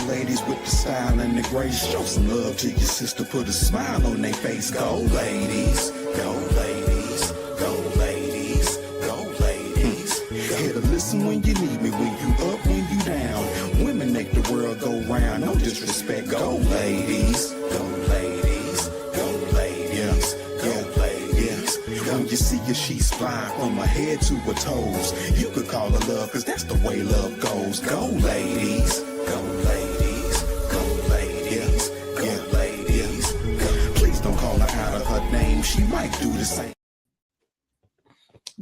the ladies with the style and the grace. Show some love to your sister, put a smile on their face. Go ladies, go ladies, go ladies, go ladies. Here to listen when you need me, when you up, when you down. Women make the world go round, no disrespect. Go ladies, go ladies, go ladies, go ladies. When you see your sheets fly from her head to her toes, you could call her love, cause that's the way love goes. Go ladies, go ladies, go ladies, go ladies. Please don't call her out of her name, she might do the same.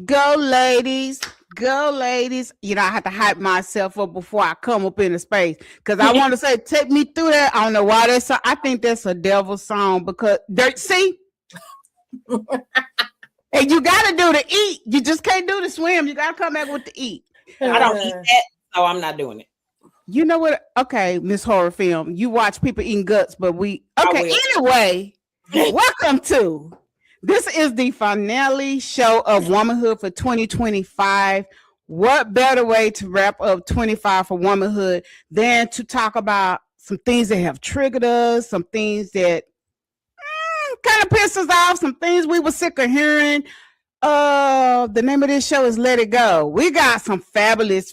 Go ladies, go ladies. You know, I have to hype myself up before I come up in the space, because I want to say, take me through that. I don't know why that's I think that's a devil song, because see. And you gotta do the eat. You just can't do the swim. You gotta come back with the eat. I don't eat that, so I'm not doing it. You know what? Okay, Miss Horror Film. You watch people eating guts, but anyway, welcome to. This is the finale show of Womanhood for 2025. What better way to wrap up 25 for womanhood than to talk about some things that have triggered us, some things that kind of pissed us off, some things we were sick of hearing. The name of this show is Let It Go. We got some fabulous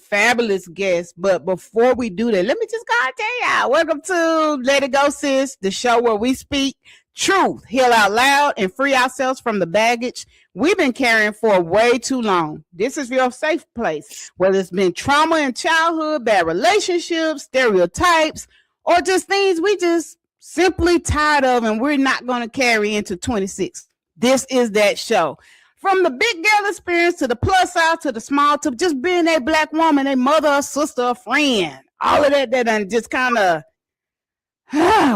guests, but before we do that, let me just go and tell y'all, welcome to Let It Go, sis, the show where we speak truth, heal out loud, and free ourselves from the baggage we've been carrying for way too long. This is your safe place, whether it's been trauma in childhood, bad relationships, stereotypes, or just things we just simply tired of and we're not going to carry into 26. This is that show. From the big girl experience to the plus size to the small, to just being a black woman, a mother, a sister, a friend, all of that done just kind of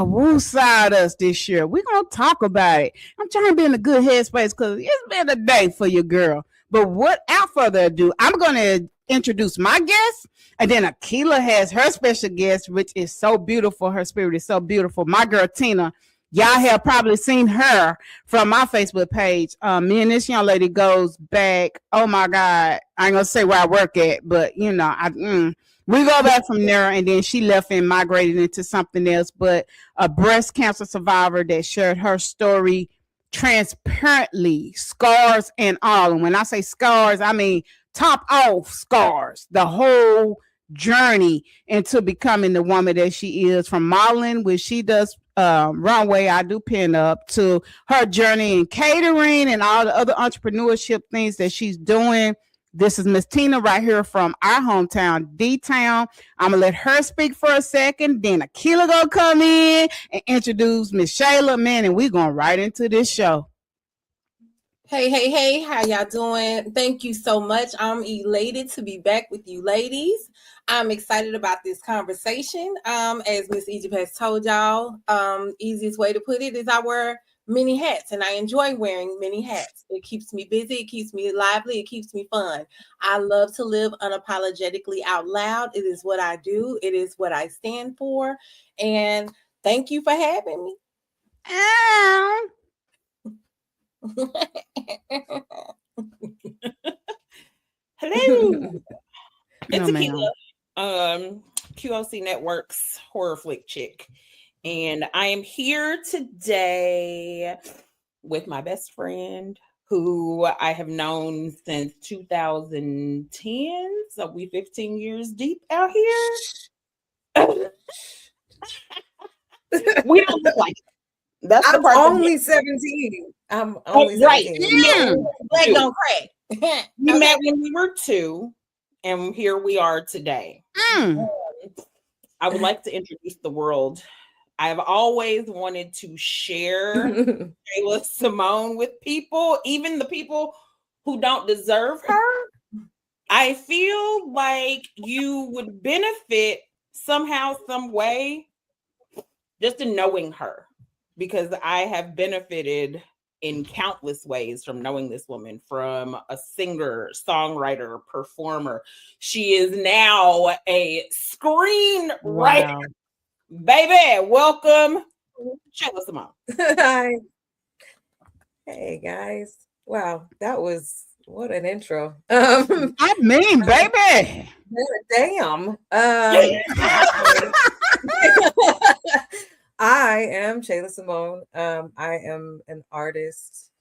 woo-side us this year. We're going to talk about it. I'm trying to be in a good headspace because it's been a day for your girl. But without further ado, I'm going to introduce my guest, and then Akila has her special guest, which is so beautiful. Her spirit is so beautiful. My girl, Tina. Y'all have probably seen her from my Facebook page. Me and this young lady goes back. Oh my God. I ain't gonna say where I work at, but you know, we go back from there, and then she left and migrated into something else. But a breast cancer survivor that shared her story transparently, scars and all. And when I say scars, I mean top off scars, the whole journey into becoming the woman that she is, from modeling, which she does runway, I do pin up, to her journey in catering and all the other entrepreneurship things that she's doing. This is Miss Tina right here from our hometown, D-Town. I'm gonna let her speak for a second, then Akila gonna come in and introduce Miss Shayla, man, and we're going right into this show. Hey, how y'all doing? Thank you so much. I'm elated to be back with you ladies. I'm excited about this conversation. As Miss Egypt has told y'all, easiest way to put it is I wear many hats, and I enjoy wearing many hats. It keeps me busy, it keeps me lively, it keeps me fun. I love to live unapologetically out loud. It is what I do. It is what I stand for. And thank you for having me. Hello. It's Akila, QOC Network's horror flick chick, and I am here today with my best friend, who I have known since 2010. So we 15 years deep out here. We don't look like it. That's I'm only 17. I'm only 17. Leg don't crack. We met when we were 2, and here we are today. I would like to introduce the world. I've always wanted to share Shayla Simone with people, even the people who don't deserve her. I feel like you would benefit somehow, some way, just in knowing her, because I have benefited in countless ways from knowing this woman, from a singer, songwriter, performer. She is now a screenwriter. Wow. Baby, welcome, Shayla Simone. Hi. Hey, guys. Wow, that was, what an intro. I mean, baby. Damn. I am Shayla Simone. I am an artist.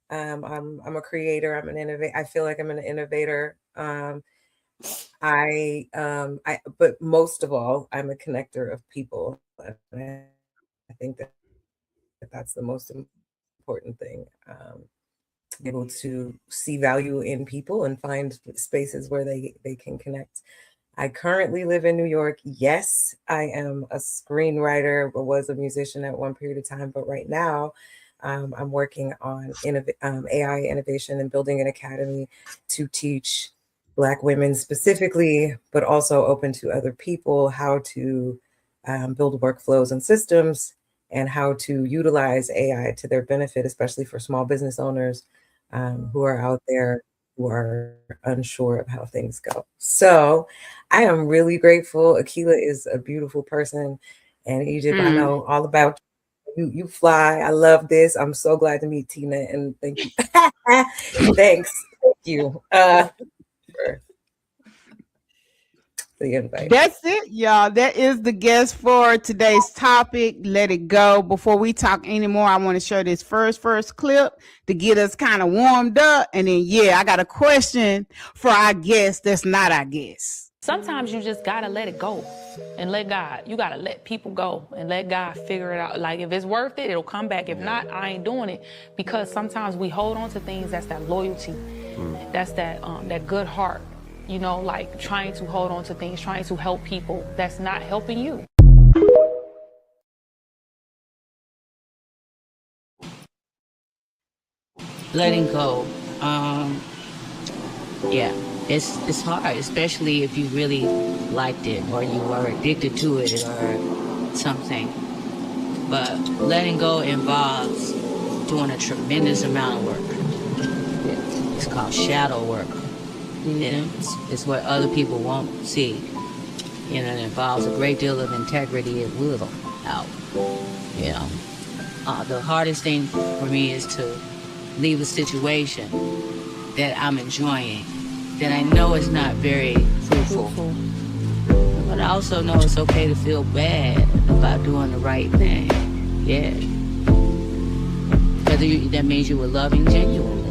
I'm a creator. I'm an innovator. I feel like I'm an innovator. But most of all, I'm a connector of people. And I think that that's the most important thing. Be able to see value in people and find spaces where they can connect. I currently live in New York. Yes, I am a screenwriter, but was a musician at one period of time. But right now, I'm working on AI innovation and building an academy to teach Black women specifically, but also open to other people, how to build workflows and systems and how to utilize AI to their benefit, especially for small business owners who are out there who are unsure of how things go. So I am really grateful. Akila is a beautiful person. And Egypt, I know all about you. You fly. I love this. I'm so glad to meet Tina. And thank you. Thanks. Thank you for the invite. That's it, y'all. That is the guest for today's topic. Let it go. Before we talk anymore, I want to show this first clip to get us kind of warmed up. And then, I got a question for our guest that's not our guest. Sometimes you just gotta let it go and let God. You gotta let people go and let God figure it out. Like if it's worth it, it'll come back. If not, I ain't doing it. Because sometimes we hold on to things. That's that loyalty. That's that good heart. You know, like trying to hold on to things, trying to help people. That's not helping you. Letting go. Yeah, it's hard, especially if you really liked it or you were addicted to it or something. But letting go involves doing a tremendous amount of work. It's called shadow work. And it's what other people won't see. You know, it involves a great deal of integrity and will out. You know, the hardest thing for me is to leave a situation that I'm enjoying, that I know is not very fruitful. But I also know it's okay to feel bad about doing the right thing. Yeah. Whether that means you were loving genuinely.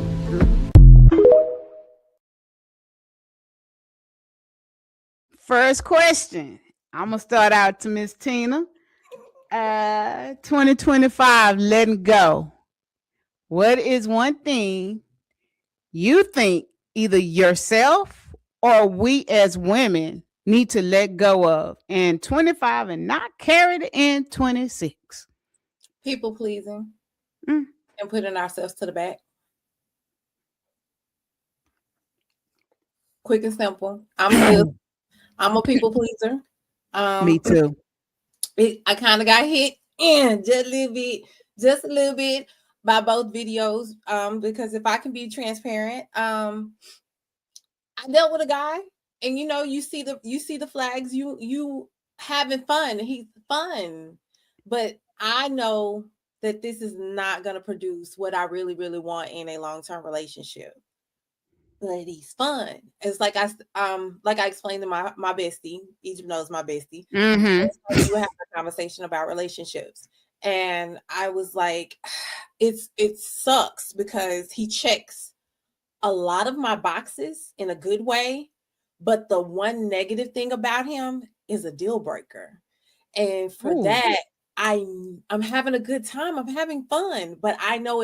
First question. I'm going to start out to Miss Tina. 2025, letting go. What is one thing you think either yourself or we as women need to let go of in 25 and not carry it in 26? People pleasing and putting ourselves to the back. Quick and simple. I'm a people pleaser. Me too. I kind of got hit in just a little bit by both videos. Because if I can be transparent, I dealt with a guy, and you see the flags. You having fun. He's fun, but I know that this is not going to produce what I really, really want in a long-term relationship. But he's fun. It's like I explained to my bestie. Egypt knows my bestie. Mm-hmm. We have a conversation about relationships, and I was like, it sucks because he checks a lot of my boxes in a good way, but the one negative thing about him is a deal breaker. And for that, I'm having a good time. I'm having fun, but I know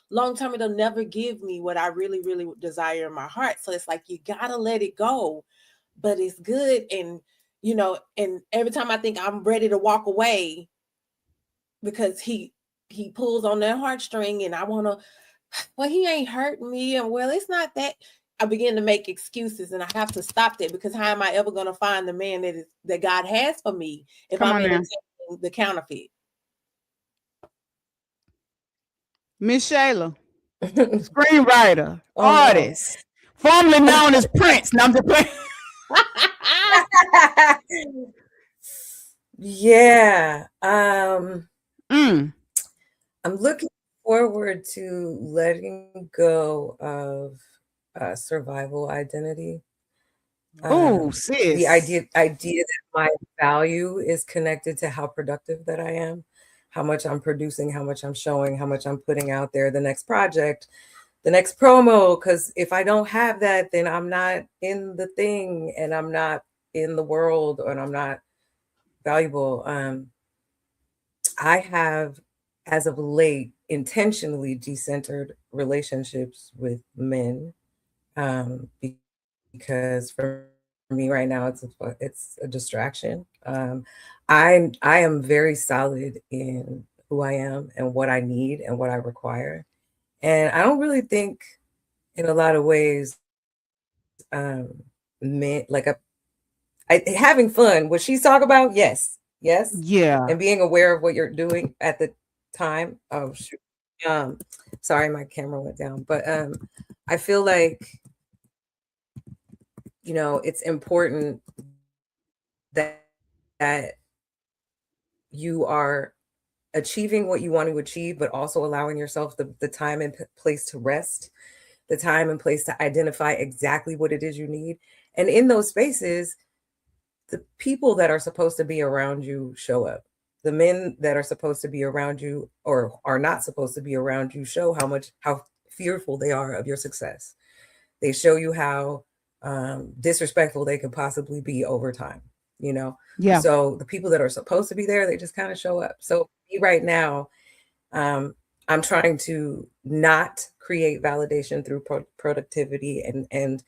long term, it'll never give me what I really, really desire in my heart. So it's like, you gotta let it go, but it's good. And, and every time I think I'm ready to walk away because he pulls on that heartstring and I want to, well, he ain't hurting me. And well, it's not that. I begin to make excuses, and I have to stop that, because how am I ever going to find the man that God has for me if I'm entertaining the counterfeit? Miss Shayla, screenwriter, artist, formerly known as Prince. No, I'm just playing. Yeah. I'm looking forward to letting go of survival identity. Oh, The sis. idea that my value is connected to how productive that I am, how much I'm producing, how much I'm showing, how much I'm putting out there, the next project, the next promo. Because if I don't have that, then I'm not in the thing, and I'm not in the world, and I'm not valuable. I have, as of late, intentionally decentered relationships with men, um, because for me right now it's a distraction. I am very solid in who I am and what I need and what I require, and I don't really think, in a lot of ways, um, men like having fun. What she's talking about, yes, yes, Yeah. and being aware of what you're doing at the time. Oh shoot, um, sorry, my camera went down, but I feel like, it's important that you are achieving what you want to achieve, but also allowing yourself the time and place to rest, the time and place to identify exactly what it is you need. And in those spaces, the people that are supposed to be around you show up. The men that are supposed to be around you or are not supposed to be around you show how fearful they are of your success. They show you how disrespectful they could possibly be over time, you know? Yeah. So the people that are supposed to be there, they just kind of show up. So me right now, I'm trying to not create validation through productivity and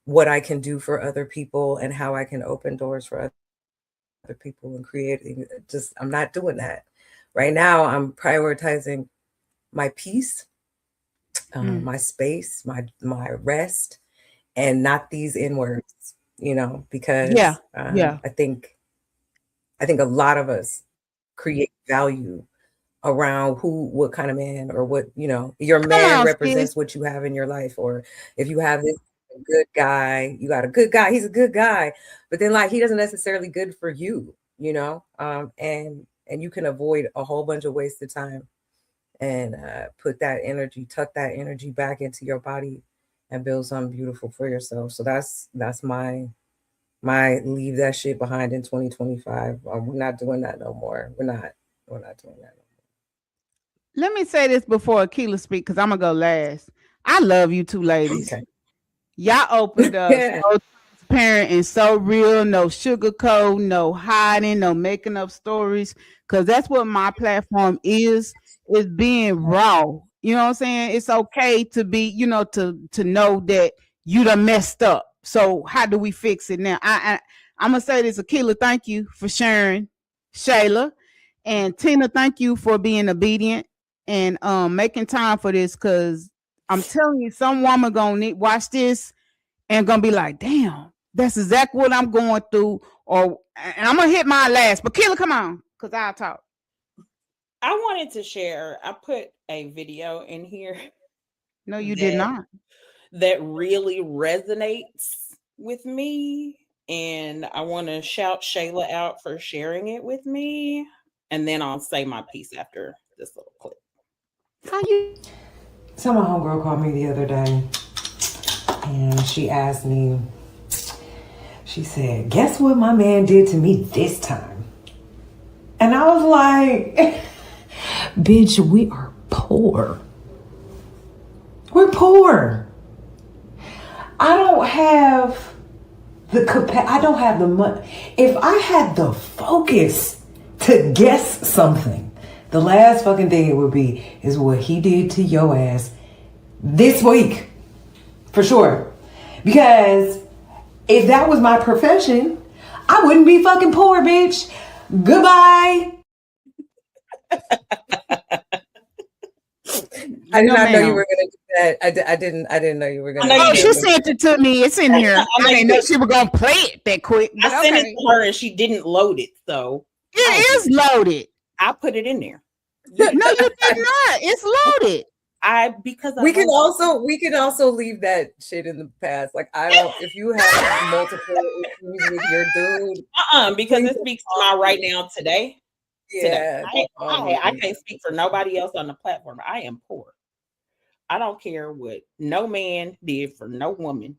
what I can do for other people and how I can open doors for other people and creating. Just, I'm not doing that. Right now, I'm prioritizing my peace, my space, my rest, and not these N words, Yeah. because Yeah. I think a lot of us create value around what kind of man, or what, your Come man on, represents sis. what you have in your life. Or if you have this good guy, you got a good guy, he's a good guy, but then, like, he doesn't necessarily good for you, and you can avoid a whole bunch of wasted time and tuck that energy back into your body and build something beautiful for yourself. So that's my leave that shit behind in 2025. We're not doing that no more. We're not doing that no Let me say this before Akila speak, because I'm gonna go last. I love you two more. ladies. Okay. Y'all opened up Yeah. so transparent and so real, no sugarcoat, no hiding, no making up stories. Cause that's what my platform is being raw. You know what I'm saying? It's okay to be, to know that you done messed up. So how do we fix it now? I'm gonna say this, Akila, thank you for sharing. Shayla and Tina, thank you for being obedient and making time for this, because I'm telling you, some woman gonna need watch this and gonna be like, damn, that's exactly what I'm going through. Or and I'm gonna hit my last. But Kayla, come on, because I'll talk. I wanted to share. I put a video in here No, you did that not. that really resonates with me, and I want to shout Shayla out for sharing it with me, and then I'll say my piece after this little clip. How you So my homegirl called me the other day and she asked me, she said, guess what my man did to me this time? And I was like, bitch, we are poor. We're poor. I don't have I don't have the money. If I had the focus to guess something, the last fucking thing it would be is what he did to your ass this week. For sure. Because if that was my profession, I wouldn't be fucking poor, bitch. Goodbye. I did no, not know you ma'am. were gonna do that. I didn't know you were I gonna know Oh, you do she didn't. that. sent it to me. It's in here. I know I you didn't know didn't. she was gonna play it that quick, but I sent it okay. to her and she didn't load it, so It is loaded. I put it in there. No, you did not. It's loaded. Because I We can wrote also leave that shit in the past. Like, I don't. If you have multiple issues with your dude, because please it don't speaks to call my right me. now today. Yeah, don't call I me. can't speak for nobody else on the platform. I am poor. I don't care what no man did for no woman.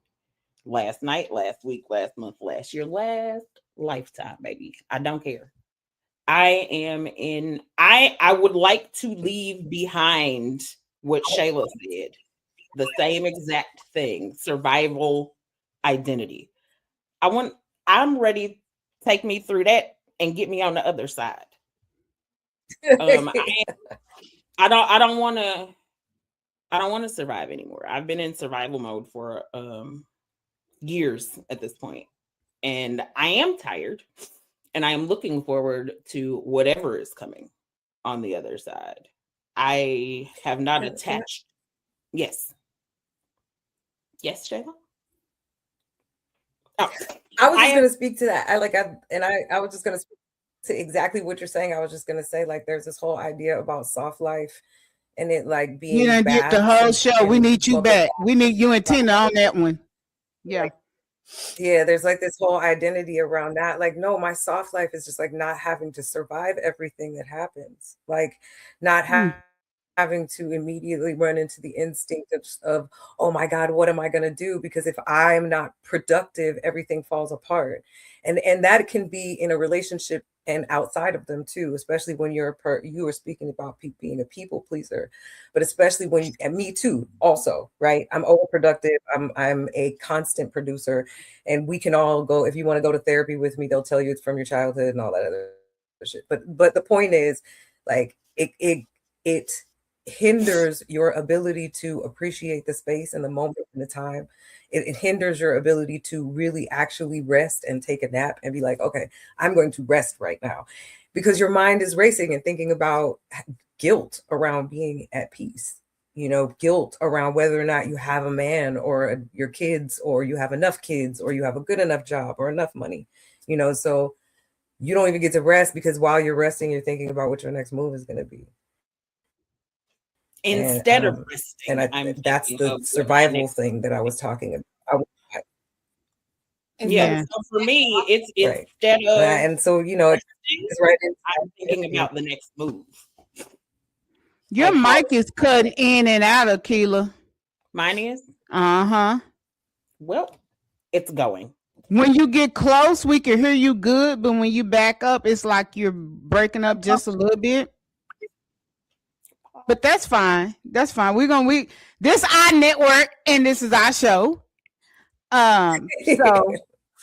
last night, last week, last month, last year, last lifetime, baby. I don't care. I would like to leave behind what Shayla said. The same exact thing. Survival identity. I'm ready. Take me through that and get me on the other side. I don't want to survive anymore. I've been in survival mode for years at this point, and I am tired, and I am looking forward to whatever is coming on the other side. I have not attached. Yes, Shayla. Oh, I was just going to speak to that. I was just going to speak to exactly what you're saying. I was just going to say, like, there's this whole idea about soft life and it like being. You done did the whole show. We need you back. We need you and Tina on that one. Yeah. Yeah, there's like this whole identity around that. Like, no, my soft life is just like not having to survive everything that happens. Like, not having to immediately run into the instinct of, oh my God, what am I going to do? Because if I'm not productive, everything falls apart. And that can be in a relationship and outside of them too, especially when you were speaking about being a people pleaser, but especially when and me too, also, right? I'm overproductive. I'm a constant producer, and we can all go, if you want to go to therapy with me, they'll tell you it's from your childhood and all that other shit. But the point is, like, it hinders your ability to appreciate the space and the moment and the time. It hinders your ability to really actually rest and take a nap and be like, okay, I'm going to rest right now, because your mind is racing and thinking about guilt around being at peace, guilt around whether or not you have a man or your kids, or you have enough kids, or you have a good enough job or enough money, so you don't even get to rest, because while you're resting, you're thinking about what your next move is going to be. Instead of resting, and that's the survival thing that I was talking about. Yeah. So for me, it's instead of, and so it's right. I'm thinking about the next move. Your mic is cutting in and out, Akila. Mine is. Well, it's going. When you get close, we can hear you good, but when you back up, it's like you're breaking up just a little bit. But that's fine. That's fine. This our network and this is our show. So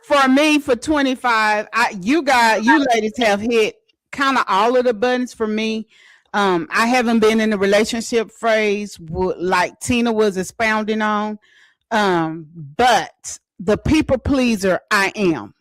for me, for 25, you ladies have hit kind of all of the buttons for me. I haven't been in a relationship phase like Tina was expounding on. But the people pleaser I am.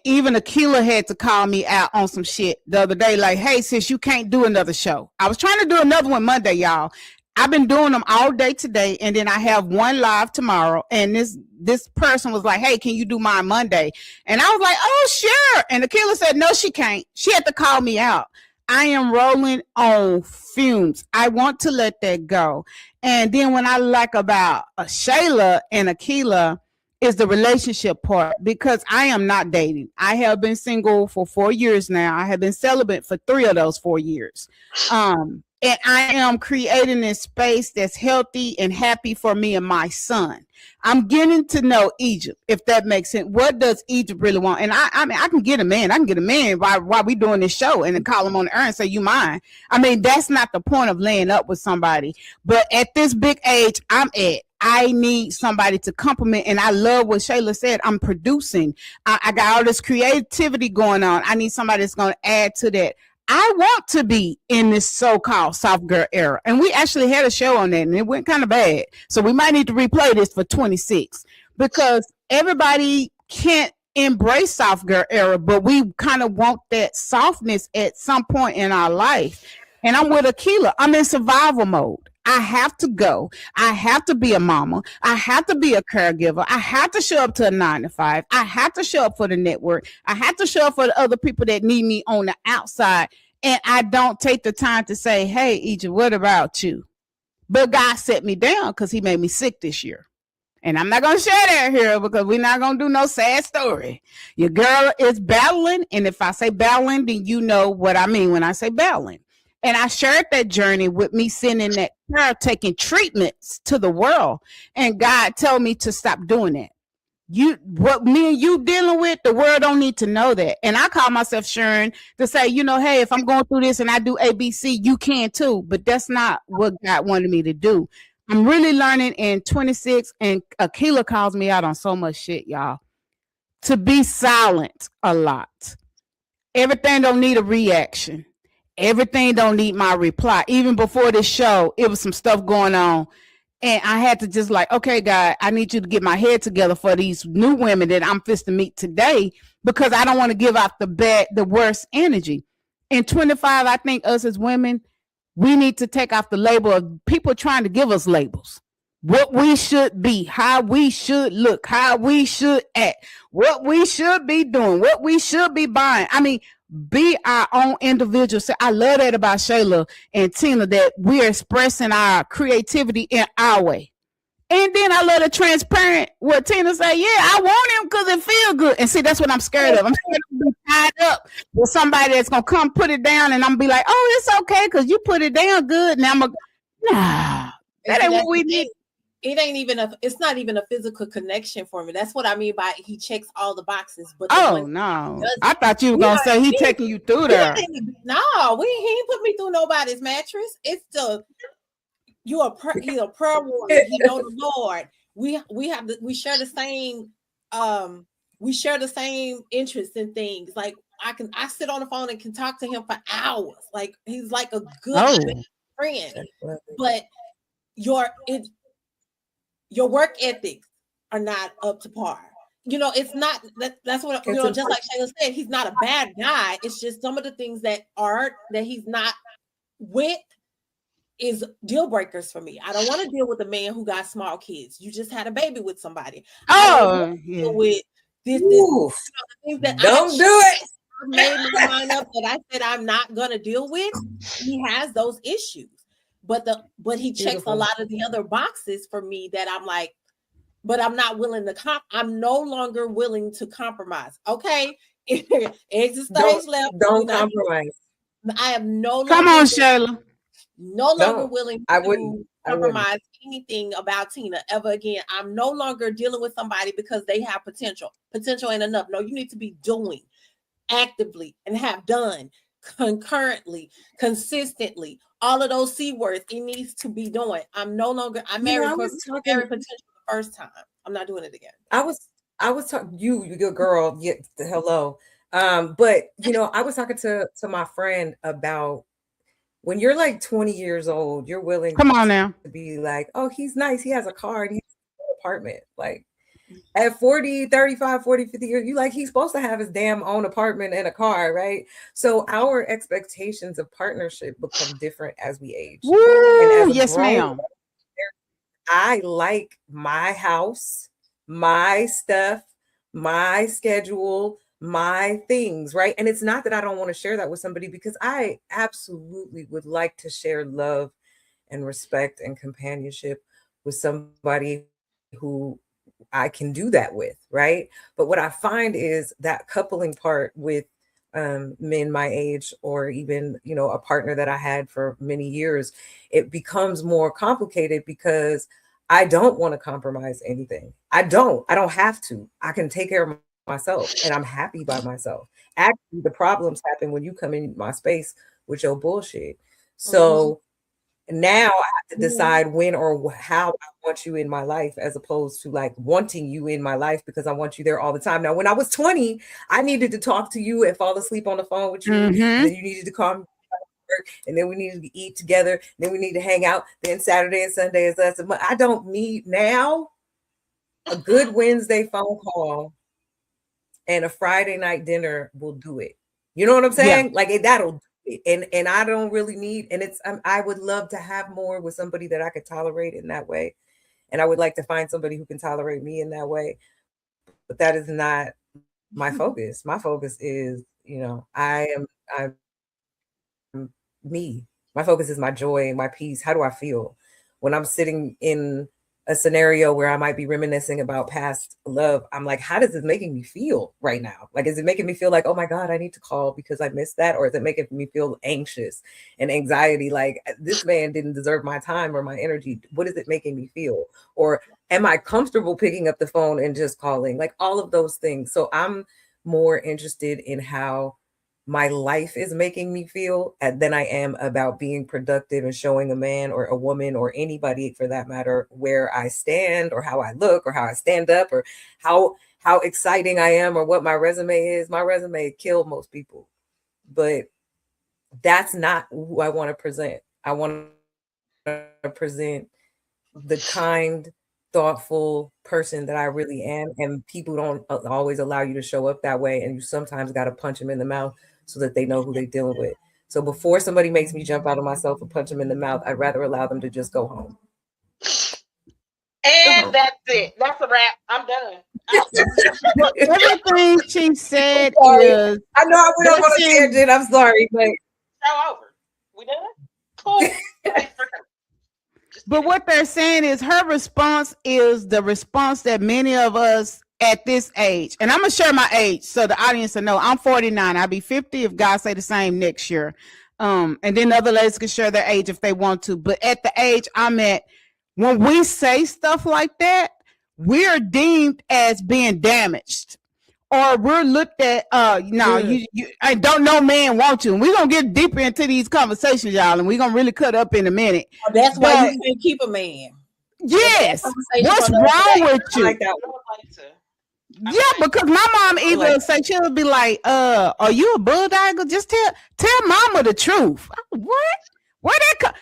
Even Akila had to call me out on some shit the other day, like, hey, sis, you can't do another show. I was trying to do another one Monday, y'all. I've been doing them all day today, and then I have one live tomorrow. And this person was like, hey, can you do mine Monday? And I was like, oh, sure. And Akila said, no, she can't. She had to call me out. I am rolling on fumes. I want to let that go. And then when I like about Shayla and Akila, is the relationship part, because I am not dating. I have been single for 4 years now. I have been celibate for 3 of those 4 years. And I am creating this space that's healthy and happy for me and my son. I'm getting to know Egypt, if that makes sense. What does Egypt really want? And I mean, I can get a man. I can get a man while we doing this show and then call him on the air and say, you mine. I mean, that's not the point of laying up with somebody. But at this big age I'm at, I need somebody to compliment. And I love what Shayla said. I'm producing. I got all this creativity going on. I need somebody that's going to add to that. I want to be in this so-called soft girl era. And we actually had a show on that and it went kind of bad. So we might need to replay this for 26, because everybody can't embrace soft girl era, but we kind of want that softness at some point in our life. And I'm with Akila. I'm in survival mode. I have to go. I have to be a mama. I have to be a caregiver. I have to show up to a 9 to 5. I have to show up for the network. I have to show up for the other people that need me on the outside. And I don't take the time to say, hey, Egypt, what about you? But God set me down because he made me sick this year. And I'm not going to share that here because we're not going to do no sad story. Your girl is battling. And if I say battling, then you know what I mean when I say battling. And I shared that journey with me sitting in that chair taking treatments to the world. And God told me to stop doing that. what me and you dealing with, the world don't need to know that. And I call myself Sharon to say, hey, if I'm going through this and I do ABC, you can too. But that's not what God wanted me to do. I'm really learning in 26, and Akila calls me out on so much shit, y'all, to be silent a lot. Everything don't need a reaction. Everything don't need my reply. Even before this show, it was some stuff going on. And I had to just like, okay, God, I need you to get my head together for these new women that I'm fist to meet today, because I don't want to give out the worst energy. In 25, I think us as women, we need to take off the label of people trying to give us labels. What we should be, how we should look, how we should act, what we should be doing, what we should be buying. I mean, be our own individual. So I love that about Shayla and Tina, that we're expressing our creativity in our way. And then I love the transparent what Tina say, yeah, I want him because it feels good. And see, that's what I'm scared of. I'm scared of being tied up with somebody that's gonna come put it down, and I'm gonna be like, oh, it's okay because you put it down good. Now nah, that ain't what we need. It's not even a physical connection for me. That's what I mean by he checks all the boxes. But no, I thought you were gonna say he taking you through there. No, he ain't put me through nobody's mattress. It's he's a prayer warrior. He know the Lord. We share the same interests in things. Like I sit on the phone and can talk to him for hours. Like he's like a good friend. But your work ethics are not up to par. It's not that's what just like Shayla said, he's not a bad guy. It's just some of the things that he's not with is deal breakers for me. I don't want to deal with a man who got small kids. You just had a baby with somebody. Deal with this things that don't do it. I made my mind up that I said I'm not gonna deal with. He has those issues. But he checks a lot of the other boxes for me that I'm like, but I'm not willing to I'm no longer willing to compromise. Okay. Exit stage left. Don't compromise. I am no longer come on, Shayla. No longer willing to compromise anything about Tina ever again. I'm no longer dealing with somebody because they have potential. Potential ain't enough. No, you need to be doing actively and have done concurrently, consistently. All of those C words, it needs to be doing. I married potential the first time. I'm not doing it again. I was talking your girl. Yeah, hello. But I was talking to my friend about when you're like 20 years old, you're willing to be like, oh, he's nice, he has a car and he has an apartment. Like at 40, 35, 40, 50 years, you like he's supposed to have his damn own apartment and a car, right? So our expectations of partnership become different as we age. Woo, yes, ma'am. I like my house, my stuff, my schedule, my things, right? And it's not that I don't want to share that with somebody, because I absolutely would like to share love and respect and companionship with somebody who I can do that with, right? But what I find is that coupling part with men my age, or even a partner that I had for many years, it becomes more complicated because I don't want to compromise anything. I don't have to. I can take care of myself and I'm happy by myself. Actually, the problems happen when you come in my space with your bullshit. So now I have to decide when or how I want you in my life, as opposed to like wanting you in my life because I want you there all the time. Now, when I was 20, I needed to talk to you and fall asleep on the phone with you. And then you needed to call me, and then we needed to eat together. Then we need to hang out. Then Saturday and Sunday is us. I don't need now a good Wednesday phone call and a Friday night dinner will do it. You know what I'm saying? Like that'll do it. And I don't really need, and it's, I would love to have more with somebody that I could tolerate in that way. And I would like to find somebody who can tolerate me in that way. But that is not my focus. My focus is, I'm me. My focus is my joy and my peace. How do I feel when I'm sitting in a scenario where I might be reminiscing about past love, I'm like, how does this making me feel right now? Like, is it making me feel like, oh my God, I need to call because I missed that? Or is it making me feel anxious and anxiety? Like, this man didn't deserve my time or my energy. What is it making me feel? Or am I comfortable picking up the phone and just calling? Like, all of those things. So I'm more interested in how my life is making me feel than I am about being productive and showing a man or a woman or anybody for that matter where I stand or how I look or how I stand up or how exciting I am or what my resume is. My resume killed most people, but that's not who I want to present. I want to present the kind, thoughtful person that I really am, and people don't always allow you to show up that way, and you sometimes got to punch them in the mouth so that they know who they're dealing with. So before somebody makes me jump out of myself and punch them in the mouth, I'd rather allow them to just go home. And that's it. That's a wrap. I'm done. Everything she said is. I know I went off on a tangent. I'm sorry, but show over. We done? Cool. But what they're saying is her response is the response that many of us at this age, and I'm gonna share my age so the audience will know I'm 49. I'll be 50 if God say the same next year. And then other ladies can share their age if they want to. But at the age I'm at, when we say stuff like that, we're deemed as being damaged. Or we're looked at, you I don't know man want you. And we're gonna get deeper into these conversations, y'all, and we're gonna really cut up in a minute. That's why you can't keep a man. Yes. What's wrong with you? Like that. Yeah, because my mom even say she'll be like, are you a bulldogger? Just tell mama the truth. What? Where that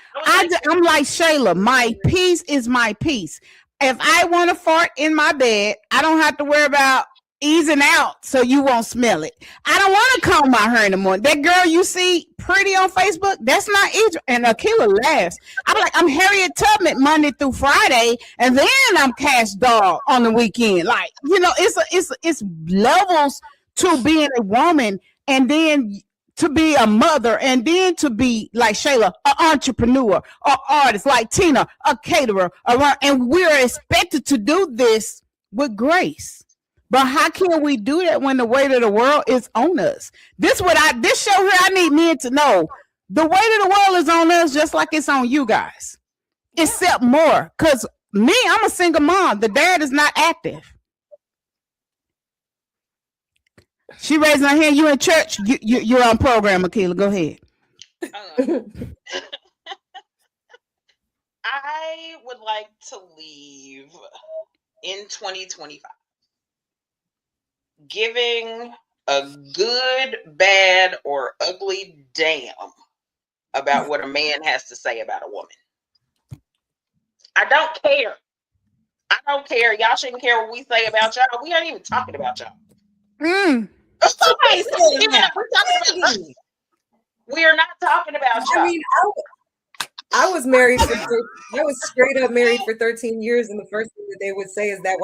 I'm like, Shayla, my peace is my peace. If I want to fart in my bed, I don't have to worry about easing out so you won't smell it. I don't want to comb my hair in the morning. That girl you see pretty on Facebook, that's not Idris. And Akila laughs. I'm like, I'm Harriet Tubman Monday through Friday, and then I'm Cash Dog on the weekend. Like, it's levels to being a woman, and then to be a mother, and then to be like Shayla, an entrepreneur, an artist, like Tina, a caterer, and we're expected to do this with grace. But how can we do that when the weight of the world is on us? This show here, I need men to know the weight of the world is on us just like it's on you guys, except more. Because me, I'm a single mom. The dad is not active. She raising her hand. You in church? You're on program, Akila. Go ahead. I would like to leave in 2025 giving a good, bad, or ugly damn about what a man has to say about a woman. I don't care. I don't care. Y'all shouldn't care what we say about y'all. We ain't even talking about y'all. We are not talking about y'all. I mean, I was married I was straight up married for 13 years, and the first thing that they would say is that's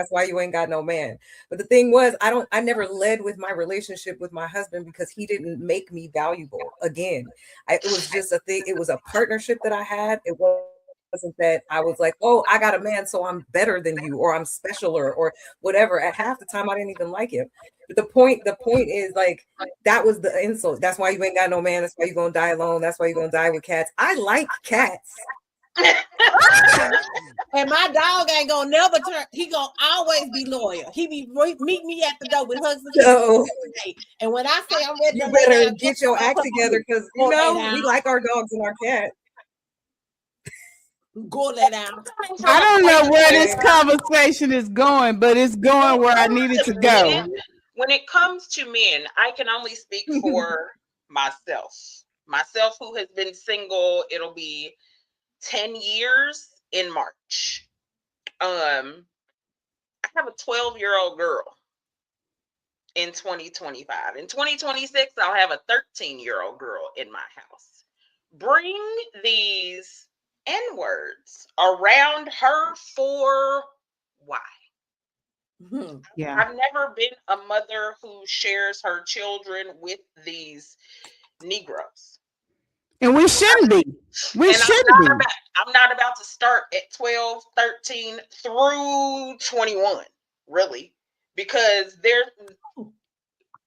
why you ain't got no man. But the thing was, I never led with my relationship with my husband because he didn't make me valuable. Again, it was just a thing. It was a partnership that I had. It wasn't that I was like, oh, I got a man, so I'm better than you, or I'm specialer, or whatever. At half the time, I didn't even like him. But the point is, like, that was the insult. That's why you ain't got no man. That's why you're gonna die alone. That's why you're gonna die with cats. I like cats. And my dog ain't gonna never turn. He gonna always be loyal. He be meet me at the door with hugs and kisses. And when I say I'm ready, you better get your act together, because we like our dogs and our cats. Go let out. I don't know where this conversation is going, but it's going where I need it to go. When it comes to men, I can only speak for myself. Myself, who has been single, it'll be 10 years in March. I have a 12-year-old girl in 2025. In 2026, I'll have a 13-year-old girl in my house. Bring these N-words around her for why? Yeah. I've never been a mother who shares her children with these Negroes. And we shouldn't be. We And shouldn't be. I'm not about to start at 12, 13 through 21, really, because there's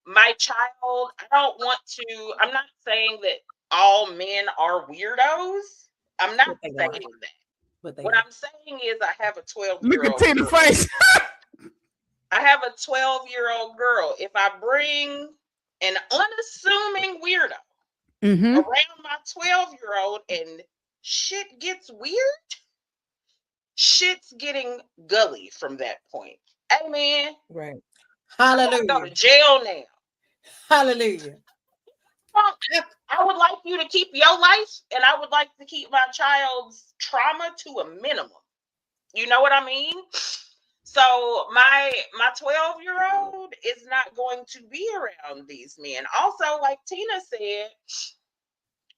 my child. I'm not saying that all men are weirdos. I'm not saying that. What I'm saying is I have a 12-year-old Look at Tina face. I have a 12-year-old girl. If I bring an unassuming weirdo around my 12-year-old and shit gets weird, shit's getting gully from that point. Amen. Right. Hallelujah. Go to jail now. Hallelujah. I would like you to keep your life, and I would like to keep my child's trauma to a minimum. You know what I mean? So my 12-year-old is not going to be around these men. Also, like Tina said,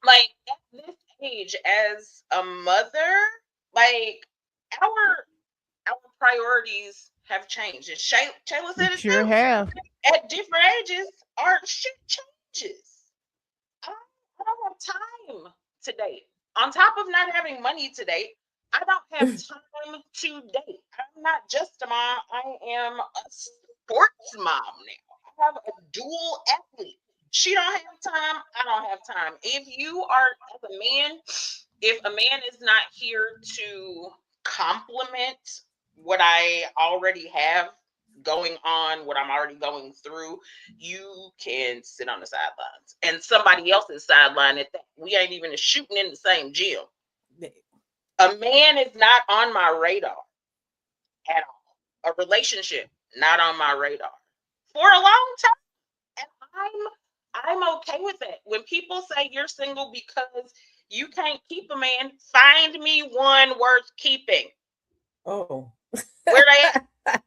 like at this age, as a mother, like our priorities have changed. And Shayla said it Sure too. have. At different ages, our shit changes. I don't have time to date. On top of not having money to date, I don't have time to date. I'm not just a mom. I am a sports mom now. I have a dual athlete. She don't have time. I don't have time. If you are, as a man, if a man is not here to complement what I already have going on, what I'm already going through, you can sit on the sidelines. And somebody else's sideline at that. We ain't even shooting in the same gym. A man is not on my radar at all. A relationship, not on my radar for a long time. And I'm okay with that. When people say you're single because you can't keep a man, find me one worth keeping. Oh. Where they at?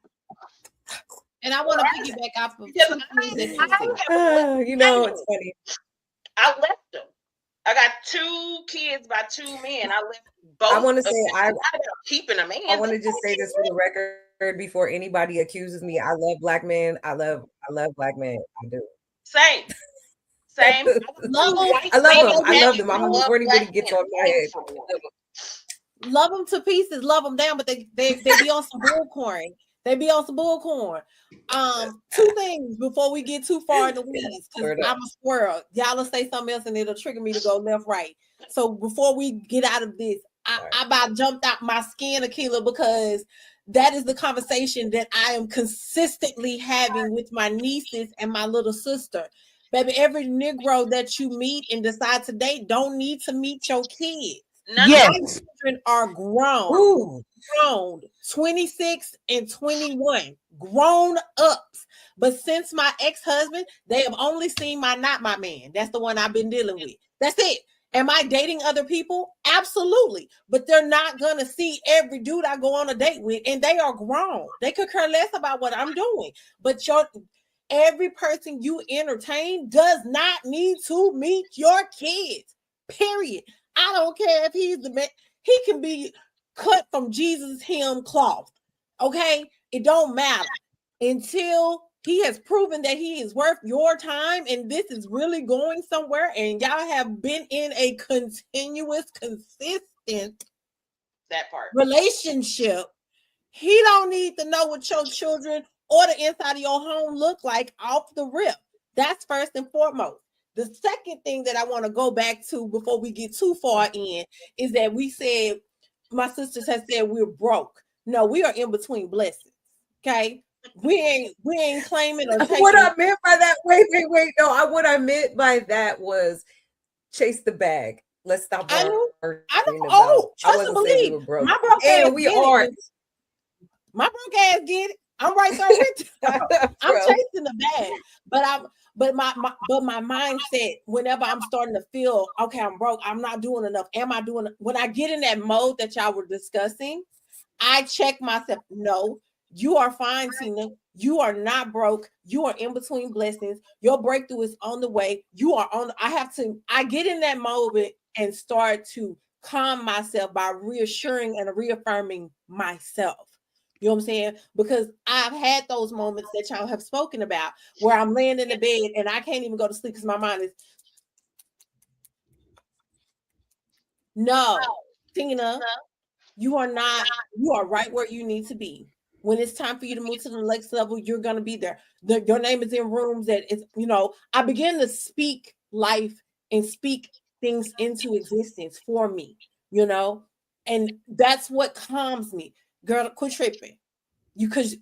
And I want to piggyback off of two things that you know, it's funny. I left them. I got 2 kids by 2 men. I left both. I want to say I'm keeping a man. I want to just say this for the record before anybody accuses me. I love black men. I love black men. I do. Same. love them. I love them. I'm before anybody gets on my head. Love them to pieces. Love them down, but they be on some bullcorn. They be on some bullcorn. 2 things before we get too far in the weeds, because I'm a squirrel. Y'all will say something else and it'll trigger me to go left, right. So before we get out of this, I about jumped out my skin, Akila, because that is the conversation that I am consistently having with my nieces and my little sister. Baby, every Negro that you meet and decide to date don't need to meet your kids. Yes. My children are grown. Grown, 26 and 21, grown ups. But since my ex-husband, they have only seen not my man. That's the one I've been dealing with. That's it. Am I dating other people? Absolutely. But they're not going to see every dude I go on a date with, and they are grown. They could care less about what I'm doing. But every person you entertain does not need to meet your kids. Period. I don't care if he's the man. He can be cut from Jesus' hem cloth. Okay? It don't matter until he has proven that he is worth your time and this is really going somewhere and y'all have been in a continuous, consistent relationship. He don't need to know what your children or the inside of your home look like off the rip. That's first and foremost. The second thing that I want to go back to before we get too far in is that we said, my sisters have said we're broke. No, we are in between blessings. Okay. We ain't claiming or taking. What I meant by that, wait. No, what I meant by that was chase the bag. Let's stop. I know. Oh, trust and believe. We were broke. My broke ass we are. My broke ass get it. I'm right there with you. I'm chasing the bag, but my mindset, whenever I'm starting to feel, okay, I'm broke, I'm not doing enough. Am I doing? When I get in that mode that y'all were discussing, I check myself. No, you are fine, Tina. You are not broke. You are in between blessings. Your breakthrough is on the way. You are on. I get in that moment and start to calm myself by reassuring and reaffirming myself. You know what I'm saying? Because I've had those moments that y'all have spoken about where I'm laying in the bed and I can't even go to sleep because my mind is. No, Tina, you are not, you are right where you need to be. When it's time for you to move to the next level, you're going to be there. Your name is in rooms that is, I begin to speak life and speak things into existence for me, and that's what calms me. Girl, quit tripping. Because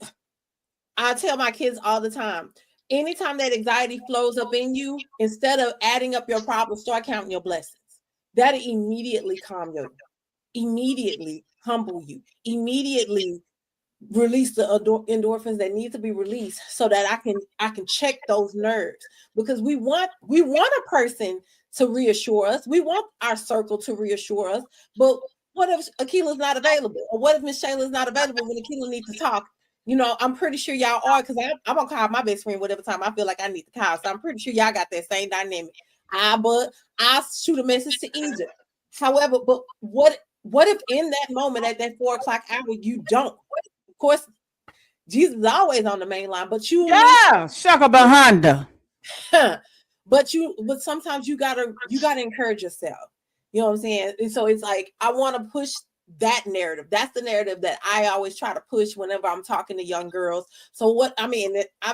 I tell my kids all the time, anytime that anxiety flows up in you, instead of adding up your problems, start counting your blessings. That'll immediately calm you, immediately humble you, immediately release the endorphins that need to be released so that I can check those nerves, because we want a person to reassure us. We want our circle to reassure us. But what if Akila's not available? Or what if Miss Shayla's not available when Akila needs to talk? I'm pretty sure y'all are, because I'm gonna call my best friend whatever time I feel like I need to call. So I'm pretty sure y'all got that same dynamic. But I shoot a message to Egypt. However, but what if in that moment at that 4 o'clock hour you don't? Of course, Jesus is always on the main line, but Shaka Bahanda. but sometimes you gotta encourage yourself. You know what I'm saying? And so it's like, I want to push that narrative. That's the narrative that I always try to push whenever I'm talking to young girls. So I'm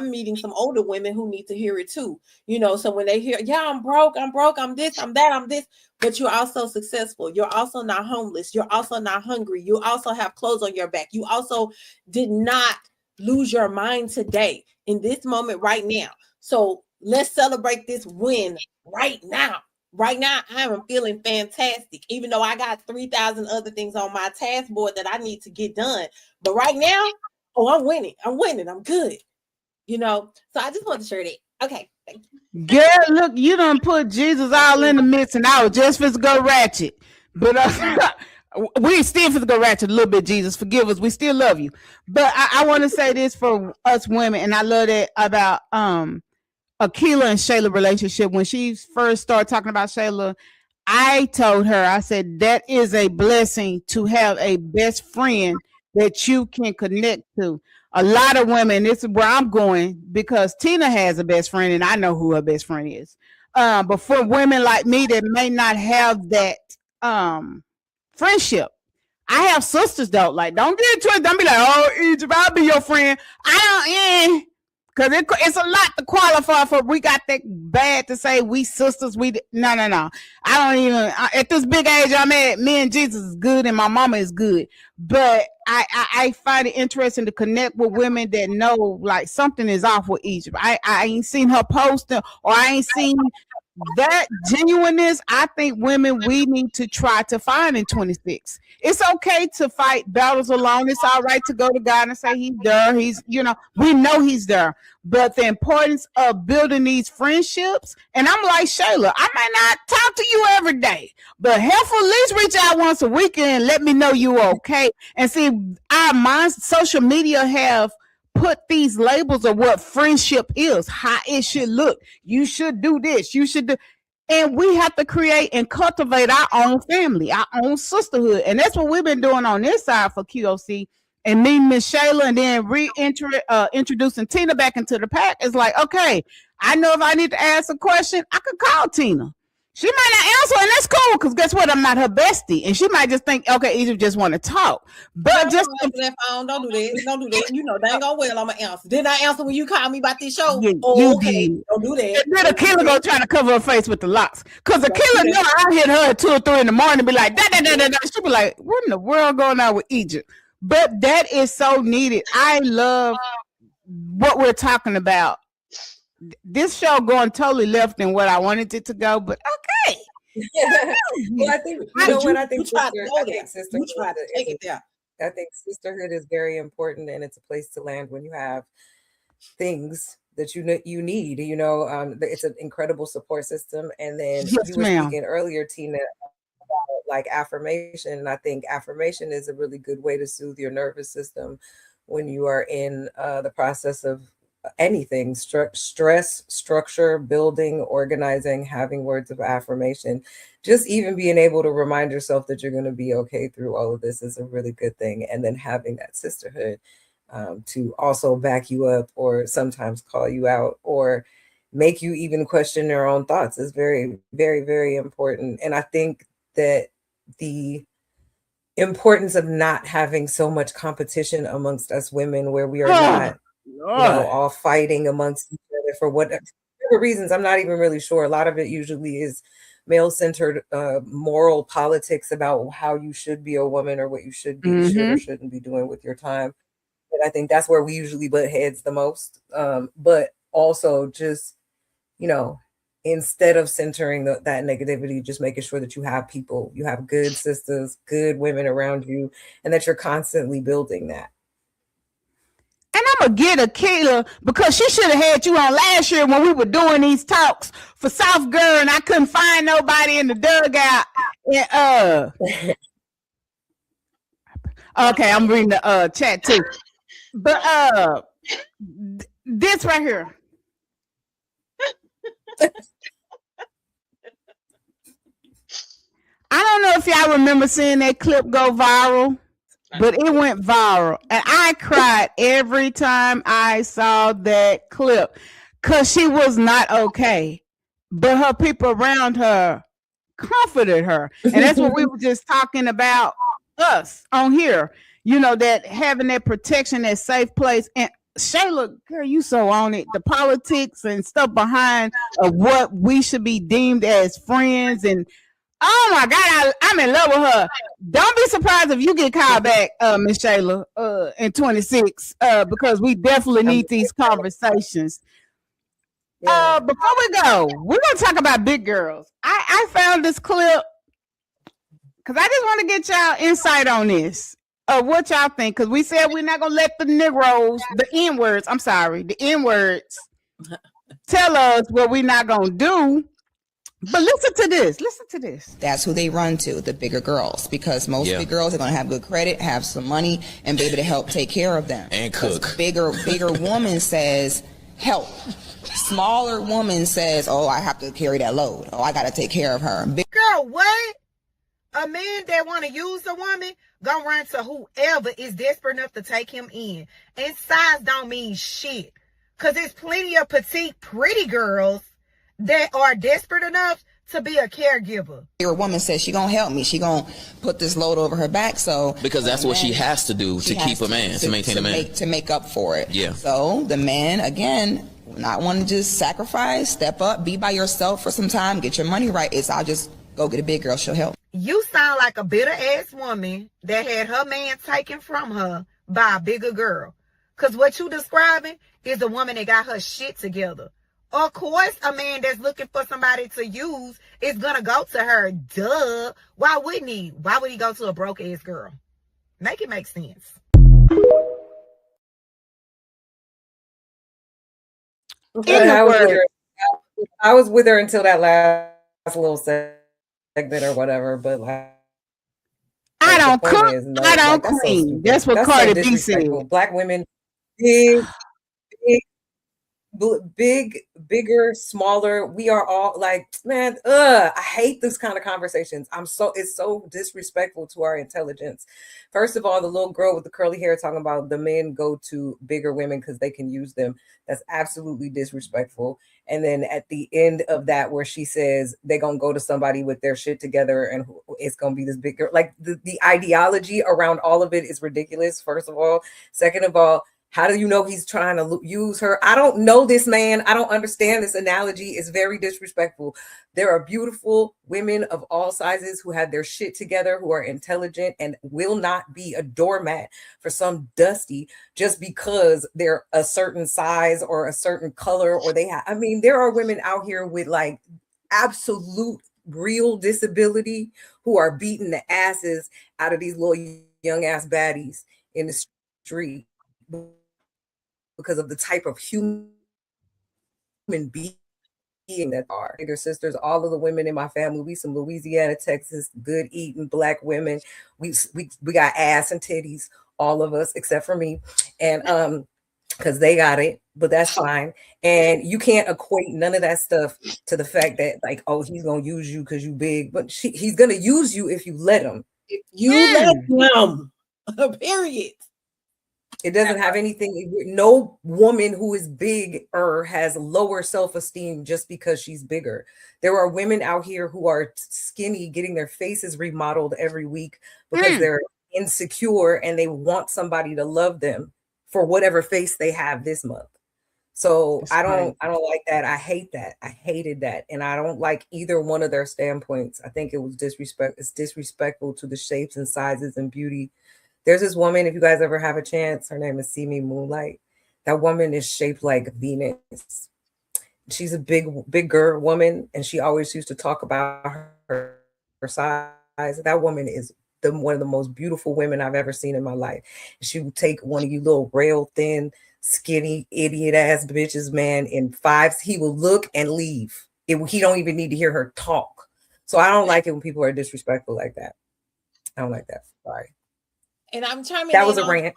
meeting some older women who need to hear it too. So when they hear, yeah, I'm broke, I'm this, I'm that, I'm this, but you're also successful. You're also not homeless. You're also not hungry. You also have clothes on your back. You also did not lose your mind today in this moment right now. So let's celebrate this win right now. Right now, I am feeling fantastic, even though I got 3,000 other things on my task board that I need to get done. But right now, I'm winning. I'm good. So I just want to share that. Okay. Thank you. Girl, look, you done put Jesus all in the mix, and I was just finna go ratchet. But we still finna go ratchet a little bit, Jesus. Forgive us. We still love you. But I want to say this for us women, and I love that about Akila and Shayla relationship. When she first started talking about Shayla, I told her, I said, that is a blessing to have a best friend that you can connect to. A lot of women, this is where I'm going, because Tina has a best friend and I know who her best friend is. But for women like me that may not have that friendship, I have sisters though. Like, don't get into it. Don't be like, oh, Egypt, I'll be your friend. I don't, because it's a lot to qualify for. We got that bad to say we sisters. No. I don't even, at this big age I'm at, me and Jesus is good and my mama is good. But I find it interesting to connect with women that know like something is off with Egypt. I ain't seen her post, or I ain't seen that genuineness. I think women, we need to try to find in 26. It's okay to fight battles alone. It's all right to go to God and say he's there. We know he's there. But the importance of building these friendships, and I'm like Shayla, I might not talk to you every day, but helpful, at least reach out once a week and let me know you okay. And see, our minds, social media have put these labels of what friendship is, how it should look. You should do this. You should do. And we have to create and cultivate our own family, our own sisterhood. And that's what we've been doing on this side for QOC. And me, Miss Shayla, and then introducing Tina back into the pack. It's like, okay, I know if I need to ask a question, I could call Tina. She might not answer, and that's cool, because guess what? I'm not her bestie. And she might just think, okay, Egypt just want to talk. But just that phone, don't do that. Don't do that. Dang on well, I'm going to answer. Didn't I answer when you called me about this show? Yeah, okay. Did. Don't do that. And then Akila go trying to cover her face with the locks. Because Akila know I hit her at 2 or 3 in the morning and be like, da. She be like, what in the world going on with Egypt? But that is so needed. I love what we're talking about. This show going totally left than what I wanted it to go, but okay. Well, I think sisterhood is very important, and it's a place to land when you have things that you need. It's an incredible support system. And then you were speaking earlier, Tina, about like affirmation, and I think affirmation is a really good way to soothe your nervous system when you are in the process of anything, stress, structure, building, organizing, having words of affirmation. Just even being able to remind yourself that you're going to be okay through all of this is a really good thing. And then having that sisterhood to also back you up, or sometimes call you out, or make you even question your own thoughts is very, very, very important. And I think that the importance of not having so much competition amongst us women, where we are not, all fighting amongst each other for whatever reasons. I'm not even really sure. A lot of it usually is male-centered moral politics about how you should be a woman or what you should be, should or shouldn't be doing with your time. And I think that's where we usually butt heads the most. But also just, instead of centering that negativity, just making sure that you have people, you have good sisters, good women around you, and that you're constantly building that. And I'm gonna get Akila because she should have had you on last year when we were doing these talks for South Girl, and I couldn't find nobody in the dugout. And, okay, I'm reading the chat too. But this right here. I don't know if y'all remember seeing that clip go viral, but it went viral. And I cried every time I saw that clip because she was not okay. But her people around her comforted her. And that's what we were just talking about, us on here. That having that protection, that safe place. And Shayla, girl, you so on it. The politics and stuff behind of what we should be deemed as friends. And oh my God, I'm in love with her. Don't be surprised if you get called back, Miss Shayla, in 26, because we definitely need these conversations. Before we go, we're gonna talk about big girls. I found this clip because I just want to get y'all insight on this. What y'all think? Because we said we're not gonna let the Negroes, the N-words, the N-words, tell us what we're not gonna do. But listen to this. That's who they run to, the bigger girls, because most big girls are going to have good credit, have some money, and be able to help take care of them. And cook. Bigger woman says, help. Smaller woman says, oh, I have to carry that load. Oh, I got to take care of her. Girl, what? A man that want to use a woman gonna run to whoever is desperate enough to take him in. And size don't mean shit. Because there's plenty of petite, pretty girls that are desperate enough to be a caregiver. Your woman says she gonna help me. She gonna put this load over her back. So because that's what she has to do to keep a man, to maintain a man, to make up for it. Yeah. So the man, again, not want to just sacrifice, step up, be by yourself for some time, get your money right. I'll just go get a big girl. She'll help. You sound like a bitter ass woman that had her man taken from her by a bigger girl. Cause what you describing is a woman that got her shit together. Of course, a man that's looking for somebody to use is gonna go to her. Duh. Why wouldn't he? Why would he go to a broke ass girl? Make it make sense. I was with her until that last little segment or whatever, but I don't cook, I don't clean. That's what Cardi B said. Black women, bigger, smaller. We are all like, man, I hate this kind of conversations. It's so disrespectful to our intelligence. First of all, the little girl with the curly hair talking about the men go to bigger women because they can use them. That's absolutely disrespectful. And then at the end of that, where she says they're gonna go to somebody with their shit together and it's gonna be this bigger, like the ideology around all of it is ridiculous. First of all. Second of all, how do you know he's trying to use her? I don't know this man. I don't understand this analogy. It's very disrespectful. There are beautiful women of all sizes who have their shit together, who are intelligent and will not be a doormat for some dusty just because they're a certain size or a certain color or there are women out here with like absolute real disability who are beating the asses out of these little young ass baddies in the street because of the type of human being that are. Bigger sisters, all of the women in my family, we some Louisiana, Texas, good eating Black women. We got ass and titties, all of us except for me, and because they got it, but that's fine. And you can't equate none of that stuff to the fact that like, oh, he's gonna use you because you big, but he's gonna use you if you let him. If you let him, period. It doesn't have anything. No woman who is big or has lower self-esteem just because she's bigger. There are women out here who are skinny, getting their faces remodeled every week because they're insecure and they want somebody to love them for whatever face they have this month. So I don't like that. I hate that. I hated that. And I don't like either one of their standpoints. I think it was it's disrespectful to the shapes and sizes and beauty. There's this woman, if you guys ever have a chance, her name is See Me Moonlight. That woman is shaped like Venus. She's a big girl woman, and she always used to talk about her size. That woman is one of the most beautiful women I've ever seen in my life. She would take one of you little rail thin, skinny, idiot ass bitches, man, in fives. He will look and leave. He don't even need to hear her talk. So I don't like it when people are disrespectful like that. I don't like that. Sorry. And I'm chiming that in was a on rant.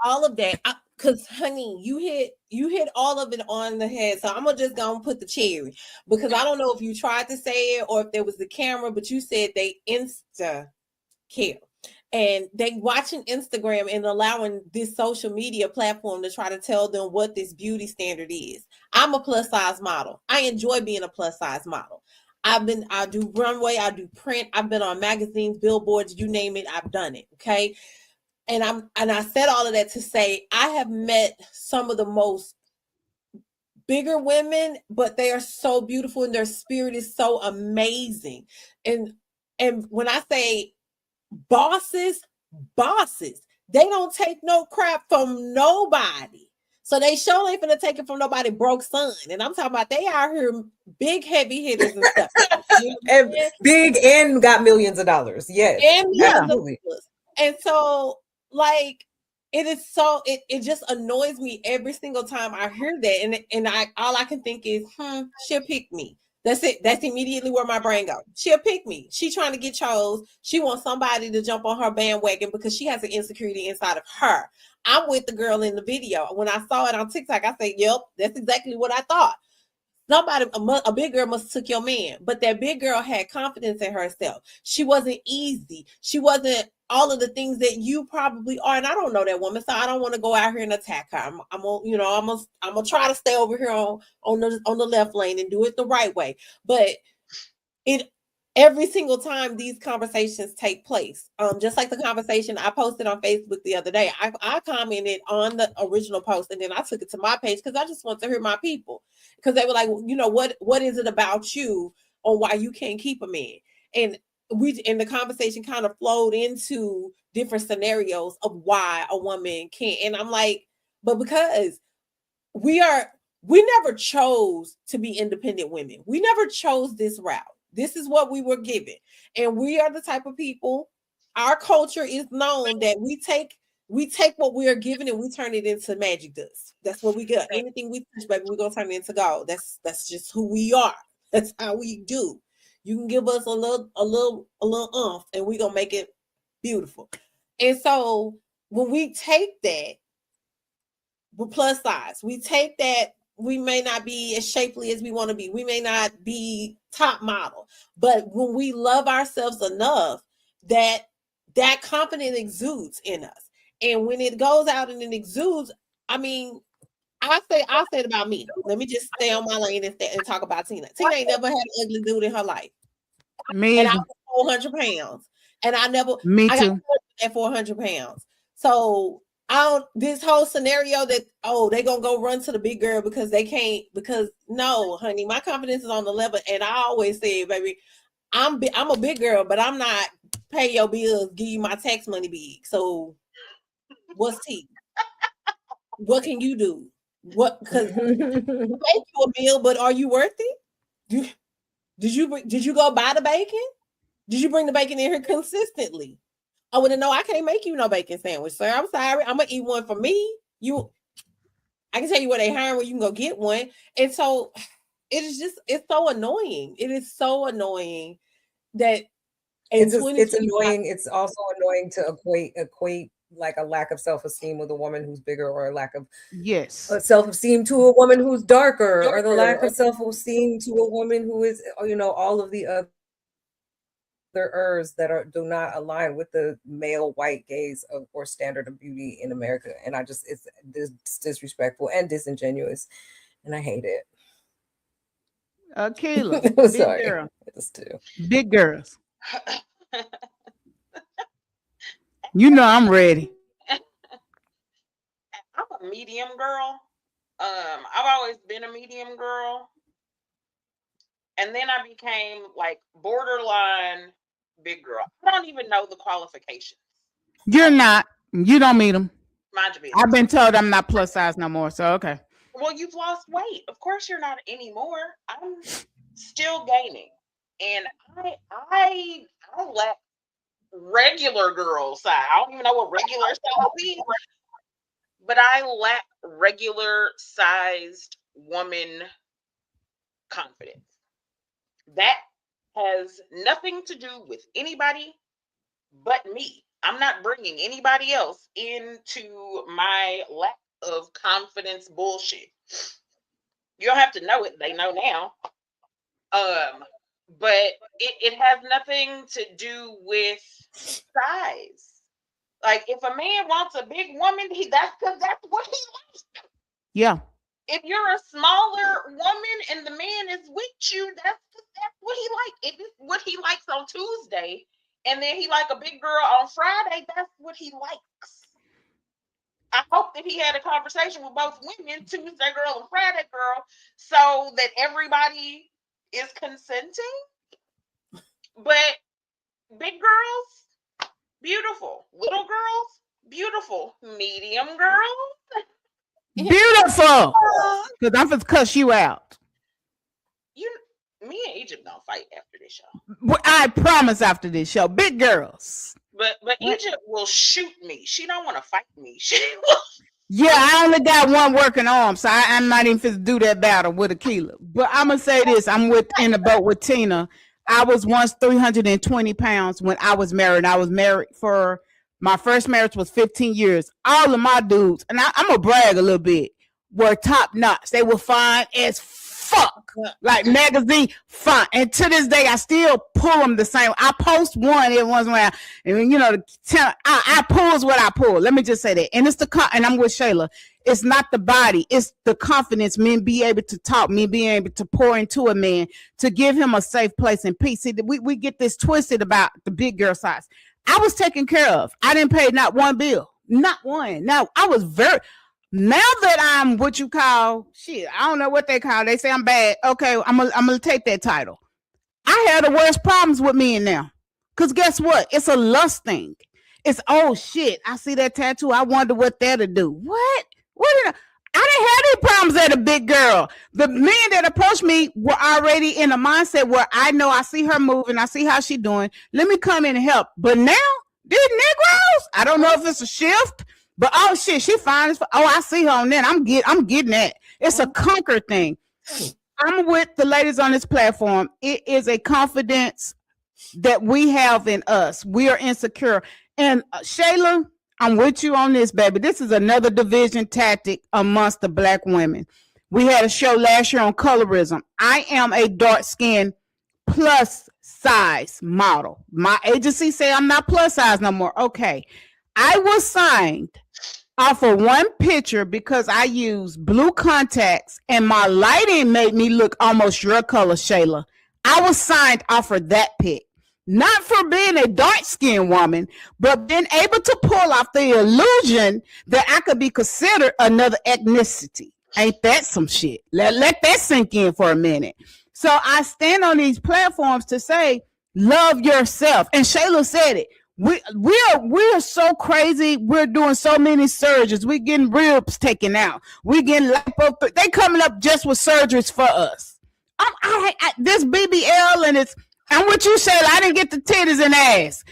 All of that, because honey, you hit all of it on the head. So I'm gonna just go and put the cherry, because I don't know if you tried to say it or if there was the camera, but you said they insta care. And they watching Instagram and allowing this social media platform to try to tell them what this beauty standard is. I'm a plus size model. I enjoy being a plus size model. I do runway, I do print, I've been on magazines, billboards, you name it, I've done it. Okay. And I said all of that to say I have met some of the most bigger women, but they are so beautiful and their spirit is so amazing. And when I say bosses, they don't take no crap from nobody. So they sure ain't finna take it from nobody broke son. And I'm talking about they out here big heavy hitters and stuff. And big and got millions of dollars. Yes. And absolutely. And so like it is so it just annoys me every single time I hear that. And I all I can think is, she'll pick me. That's it. That's immediately where my brain goes. She'll pick me. She trying to get chose. She wants somebody to jump on her bandwagon because she has an insecurity inside of her. I'm with the girl in the video. When I saw it on TikTok, I said, yep, that's exactly what I thought. Somebody, a big girl must have took your man, but that big girl had confidence in herself. She wasn't easy. She wasn't all of the things that you probably are. And I don't know that woman, so I don't want to go out here and attack her. I'm gonna try to stay over here on the left lane and do it the right way. But every single time these conversations take place, just like the conversation I posted on Facebook the other day, I commented on the original post and then I took it to my page because I just want to hear my people, because they were like, what is it about you on why you can't keep a man? And the conversation kind of flowed into different scenarios of why a woman can't. And I'm like, but because we never chose to be independent women. We never chose this route. This is what we were given. And we are the type of people, our culture is known that we take what we are given and we turn it into magic dust. That's what we got. Anything we touch, baby, we're gonna turn it into gold. That's just who we are. That's how we do. You can give us a little oomph and we're gonna make it beautiful. And so when we take that, we're plus size. We take that. We may not be as shapely as we want to be. We may not be top model, but when we love ourselves enough, that confidence exudes in us. And when it goes out and it exudes, I mean, I'll say it about me. Let me just stay on my lane and talk about Tina. Tina ain't never had an ugly dude in her life. Me and I was 400 pounds. And I never, Me I too. got at 400 pounds. So this whole scenario that, they gonna go run to the big girl because they can't, because no, honey, my confidence is on the level. And I always say, baby, I'm a big girl, but I'm not pay your bills, give you my tax money big. So what's tea? What can you do? What, because make you a meal, but are you worth it? Did you go buy the bacon? Did you bring the bacon in here consistently? I wouldn't know. I can't make you no bacon sandwich, sir. I'm sorry. I'm gonna eat one for me. I can tell you where they hire where you can go get one. And so it's so annoying. It is so annoying that it's annoying. It's also annoying to equate like a lack of self-esteem with a woman who's bigger, or a lack of self-esteem to a woman who's darker, or the lack of self-esteem to a woman who is, all of the other others that do not align with the male white gaze or standard of beauty in America. And it's disrespectful and disingenuous, and I hate it. Keila, I'm big sorry. girl. It's too. Big girls. You know I'm ready. I'm a medium girl. I've always been a medium girl. And then I became like borderline big girl. I don't even know the qualifications. You're not. You don't meet them. Mind you, I've been told I'm not plus size no more. So okay. Well, you've lost weight. Of course you're not anymore. I'm still gaining. And I lack regular girl size. I don't even know what regular size is. But I lack regular sized woman confidence. That has nothing to do with anybody but me. I'm not bringing anybody else into my lack of confidence bullshit. You don't have to know it. They know now. But it has nothing to do with size. Like if a man wants a big woman, that's what he likes. Yeah. If you're a smaller woman and the man is with you, that's what he likes. If it's what he likes on Tuesday, and then he like a big girl on Friday, that's what he likes. I hope that he had a conversation with both women, Tuesday girl and Friday girl, so that everybody is consenting. But big girls, beautiful. Little girls, beautiful. Medium girls, beautiful. Because I'm going to cuss you out. Me and Egypt don't fight after this show. I promise after this show. Big girls. But Egypt will shoot me. She don't want to fight me. She will. Yeah, I only got one working arm, so I'm not even fit to do that battle with Akila. But I'm going to say this. I'm in the boat with Tina. I was once 320 pounds when I was married. I was married for, my first marriage was 15 years. All of my dudes, and I'm going to brag a little bit, were top notch. They were fine as fuck. Like magazine fine. And to this day, I still pull them the same. I post one every once in a while. And you know, I pulls what I pull. Let me just say that. And it's and I'm with Shayla. It's not the body. It's the confidence men be able to talk, me being able to pour into a man, to give him a safe place and peace. See, we get this twisted about the big girl size. I was taken care of. I didn't pay not one bill. Not one. Now, I was now that I'm what you call, shit, I don't know what they call. They say I'm bad. Okay, I'm gonna take that title. I had the worst problems with men now. Because guess what? It's a lust thing. It's, oh shit, I see that tattoo. I wonder what that'll do. What? I didn't have any problems as a big girl. The men that approached me were already in a mindset where I know I see her moving. I see how she doing. Let me come in and help. But now, these Negroes, I don't know if it's a shift. But oh shit, she fine as fuck. Oh, I see her on that. I'm getting that. It's a conquer thing. I'm with the ladies on this platform. It is a confidence that we have in us. We are insecure. And Shayla, I'm with you on this, baby. This is another division tactic amongst the black women. We had a show last year on colorism. I am a dark-skinned plus size model. My agency say I'm not plus size no more. Okay. I was signed off of one picture because I used blue contacts and my lighting made me look almost your color, Shayla. I was signed off of that pic. Not for being a dark-skinned woman, but being able to pull off the illusion that I could be considered another ethnicity. Ain't that some shit? Let that sink in for a minute. So I stand on these platforms to say, love yourself. And Shayla said it. We are so crazy. We're doing so many surgeries. We're getting ribs taken out. We're getting lipo. They coming up just with surgeries for us. This BBL and it's. I'm what you said. I didn't get the titties and ass.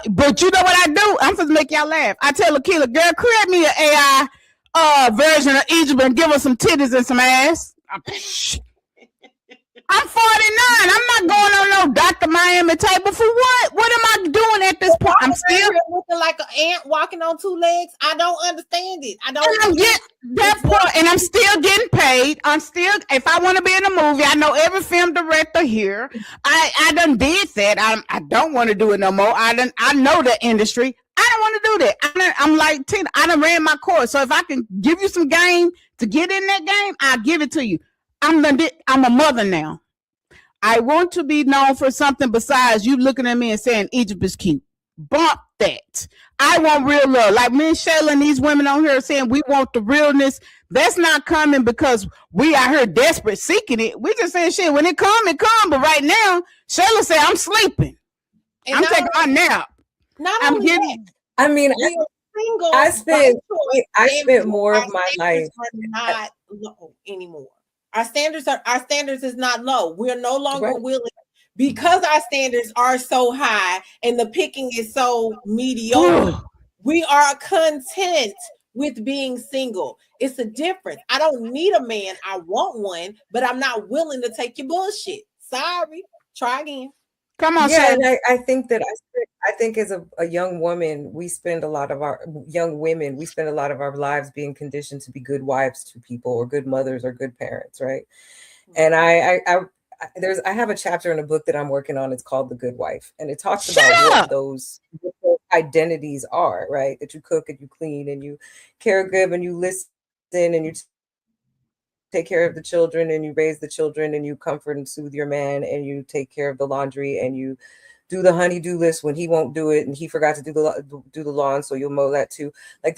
But you know what I do? I'm supposed to make y'all laugh. I tell Akila, girl, create me an AI version of Egypt and give us some titties and some ass. I'm 49. I'm not going on no no Dr. Miami table for what? What am I doing at this point? I'm still looking like an ant walking on two legs. I don't understand it. I don't. And I'm getting that part, and I'm still getting paid. I'm still, if I want to be in a movie, I know every film director here. I done did that. I don't want to do it no more. I know the industry. I don't want to do that. I'm like Tina. I done ran my course. So if I can give you some game to get in that game, I'll give it to you. I'm a mother now. I want to be known for something besides you looking at me and saying Egypt is cute. Bump that. I want real love. Like me and Shayla and these women on here saying we want the realness. That's not coming because we are here desperate seeking it. We just saying shit. When it come, it come. But right now, Shayla said I'm sleeping. I'm taking my nap. I'm getting. I mean, I spent more of my life. Not low anymore. Our standards is not low. We're no longer willing because our standards are so high and the picking is so mediocre. We are content with being single. It's a difference. I don't need a man. I want one, but I'm not willing to take your bullshit. Sorry. Try again. Come on, yeah, and I think that I think as a young woman, we spend a lot of our lives being conditioned to be good wives to people or good mothers or good parents, right? And I have a chapter in a book that I'm working on. It's called The Good Wife, and it talks about what those identities are, right? That you cook and you clean and you caregive and you listen and you take care of the children and you raise the children and you comfort and soothe your man and you take care of the laundry and you do the honey-do list when he won't do it and he forgot to do the lawn, so you'll mow that too. Like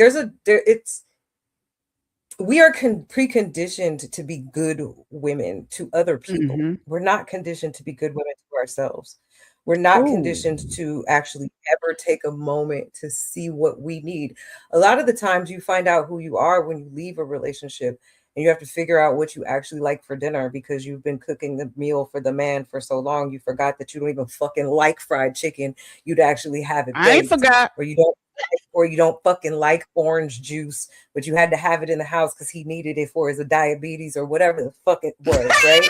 we are preconditioned to be good women to other people. Mm-hmm. We're not conditioned to be good women to ourselves. We're not conditioned to actually ever take a moment to see what we need. A lot of the times you find out who you are when you leave a relationship. And you have to figure out what you actually like for dinner because you've been cooking the meal for the man for so long. You forgot that you don't even fucking like fried chicken. You'd actually have it. I ain't forgot. Or you don't fucking like orange juice, but you had to have it in the house because he needed it for his diabetes or whatever the fuck it was, right?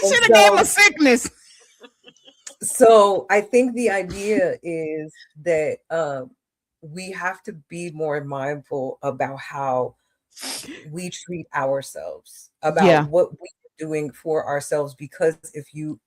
Should have gave him a sickness. So I think the idea is that we have to be more mindful about how we treat ourselves, about what we're doing for ourselves, because if you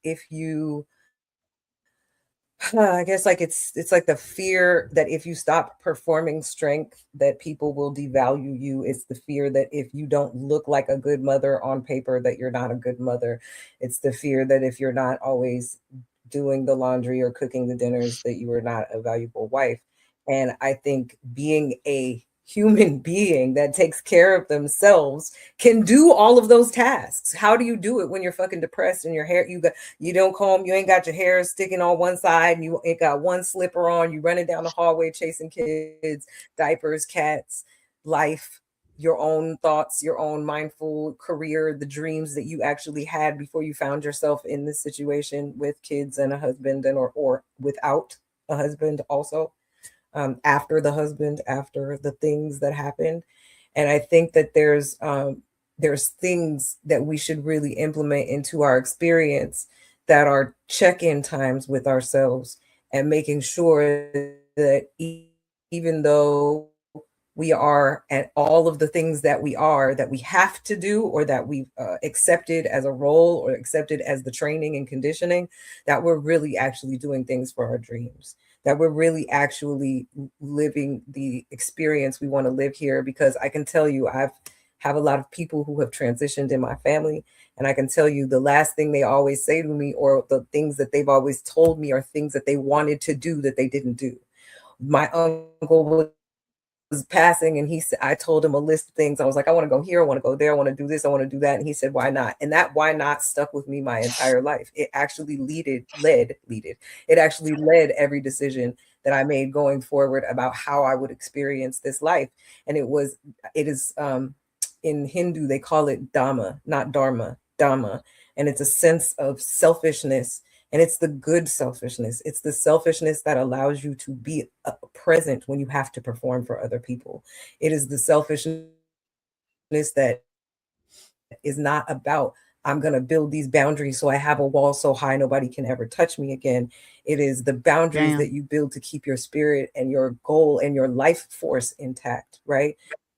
I guess like it's like the fear that if you stop performing strength that people will devalue you. It's the fear that if you don't look like a good mother on paper that you're not a good mother. It's the fear that if you're not always doing the laundry or cooking the dinners that you are not a valuable wife. And I think being a human being that takes care of themselves can do all of those tasks. How do you do it when you're fucking depressed and your hair, you don't comb, you ain't got your hair sticking on one side and you ain't got one slipper on, you running down the hallway chasing kids, diapers, cats, life, your own thoughts, your own mindful career, the dreams that you actually had before you found yourself in this situation with kids and a husband and or without a husband also. After the husband, after the things that happened. And I think that there's things that we should really implement into our experience that are check-in times with ourselves and making sure that even though we are at all of the things that we are, that we have to do, or that we've accepted as a role or accepted as the training and conditioning, that we're really actually doing things for our dreams, that we're really actually living the experience we want to live here. Because I can tell you, I have a lot of people who have transitioned in my family. And I can tell you the last thing they always say to me, or the things that they've always told me, are things that they wanted to do that they didn't do. My uncle was passing and I told him a list of things. I was like, I want to go here, I want to go there, I want to do this, I want to do that. And he said, why not? And that why not stuck with me my entire life. It actually it actually led every decision that I made going forward about how I would experience this life. And it is in Hindu, they call it Dhamma, not Dharma, Dhamma. And it's a sense of selfishness. And it's the good selfishness. It's the selfishness that allows you to be present when you have to perform for other people. It is the selfishness that is not about, I'm going to build these boundaries so I have a wall so high nobody can ever touch me again. It is the boundaries that you build to keep your spirit and your goal and your life force intact, right?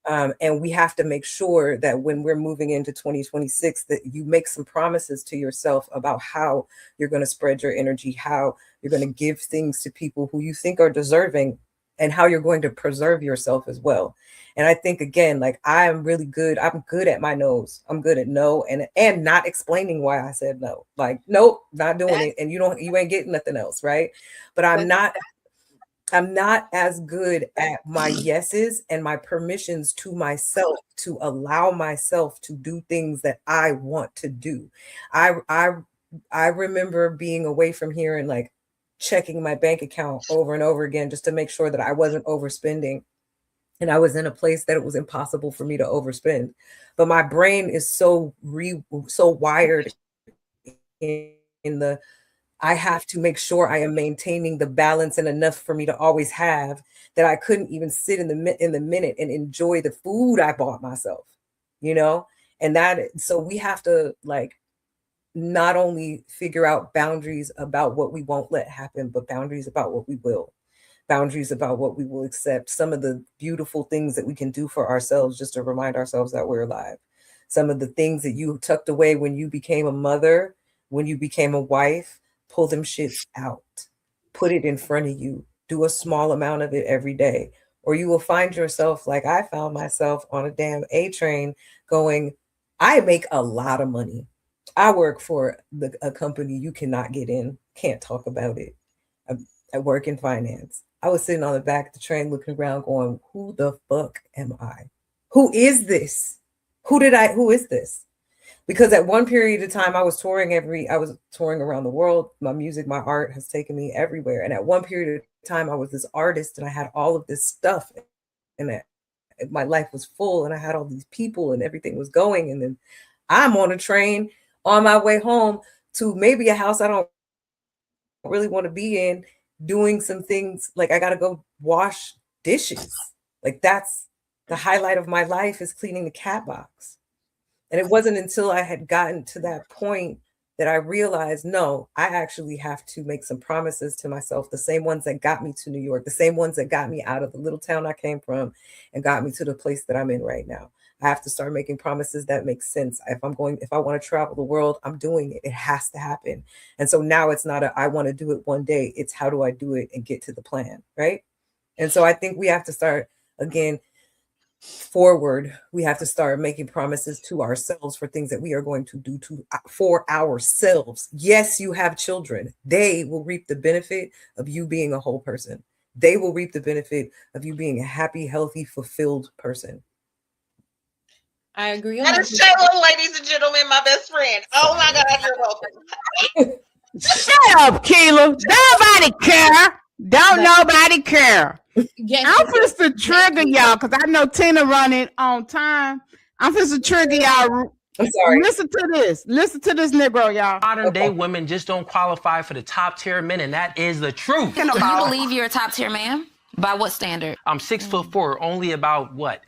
And we have to make sure that when we're moving into 2026, that you make some promises to yourself about how you're going to spread your energy, how you're going to give things to people who you think are deserving, and how you're going to preserve yourself as well. And I think, again, like, I'm really good. I'm good at my no's. I'm good at no and not explaining why I said no. Like, nope, not doing it. And you ain't getting nothing else, right? But I'm not as good at my yeses and my permissions to myself to allow myself to do things that I want to do. I remember being away from here and like checking my bank account over and over again just to make sure that I wasn't overspending. And I was in a place that it was impossible for me to overspend. But my brain is so wired in the, I have to make sure I am maintaining the balance and enough for me to always have, that I couldn't even sit in the minute and enjoy the food I bought myself, you know? And so we have to like not only figure out boundaries about what we won't let happen, but boundaries about what we will. Boundaries about what we will accept, some of the beautiful things that we can do for ourselves just to remind ourselves that we're alive. Some of the things that you tucked away when you became a mother, when you became a wife, pull them shits out. Put it in front of you. Do a small amount of it every day. Or you will find yourself, like I found myself on a damn A train going, I make a lot of money. I work for a company you cannot get in, can't talk about it. I work in finance. I was sitting on the back of the train looking around going, who the fuck am I? Who is this? Who is this? Because at one period of time I was touring around the world. My music, my art has taken me everywhere. And at one period of time I was this artist and I had all of this stuff and my life was full and I had all these people and everything was going. And then I'm on a train on my way home to maybe a house I don't really want to be in, doing some things like I got to go wash dishes. Like that's the highlight of my life, is cleaning the cat box. And it wasn't until I had gotten to that point that I realized, no, I actually have to make some promises to myself, the same ones that got me to New York, the same ones that got me out of the little town I came from and got me to the place that I'm in right now. I have to start making promises that make sense. If I want to travel the world, I'm doing it. It has to happen. And so now it's not I want to do it one day. It's how do I do it and get to the plan, right? And so I think we have to start, again, forward. We have to start making promises to ourselves for things that we are going to do for ourselves. Yes, you have children. They will reap the benefit of you being a whole person. They will reap the benefit of you being a happy, healthy, fulfilled person. I agree. That is Shayla, ladies and gentlemen, my best friend. Oh my God, you're welcome. Shut up, Keela. Nobody care. Don't nobody care. Yes, I'm just to trigger y'all because I know Tina running on time. I'm just to trigger y'all. I'm sorry. Listen to this. Listen to this, Negro, y'all. Modern day women just don't qualify for the top tier men, and that is the truth. Do you believe you're a top tier man? By what standard? I'm 6'4", only about what?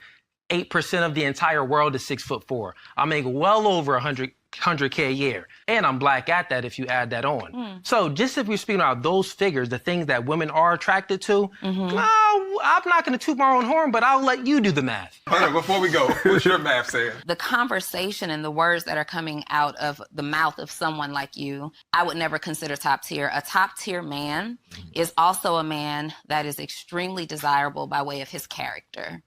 8% of the entire world is 6'4". I make well over 100K a year. And I'm black at that if you add that on. So just if we're speaking about those figures, the things that women are attracted to, no, I'm not going to toot my own horn, but I'll let you do the math. Hold on, before we go, what's your math saying? The conversation and the words that are coming out of the mouth of someone like you, I would never consider top tier. A top tier man is also a man that is extremely desirable by way of his character.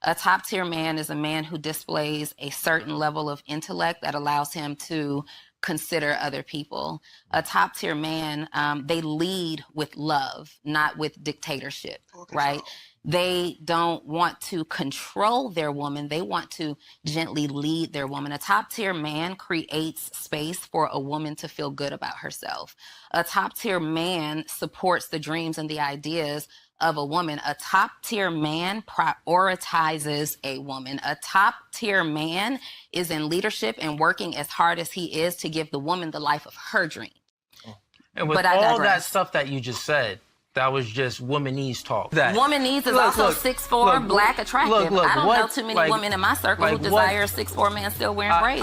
A top tier man is a man who displays a certain level of intellect that allows him to consider other people. A top tier man, they lead with love, not with dictatorship, right? They don't want to control their woman. They want to gently lead their woman. A top tier man creates space for a woman to feel good about herself. A top tier man supports the dreams and the ideas of a woman. A top tier man prioritizes a woman. A top tier man is in leadership and working as hard as he is to give the woman the life of her dream. And with all that stuff that you just said, that was just womanese talk. Womanese is also 6'4", black, attractive. I don't know too many women in my circle who desire a 6'4" man still wearing braids.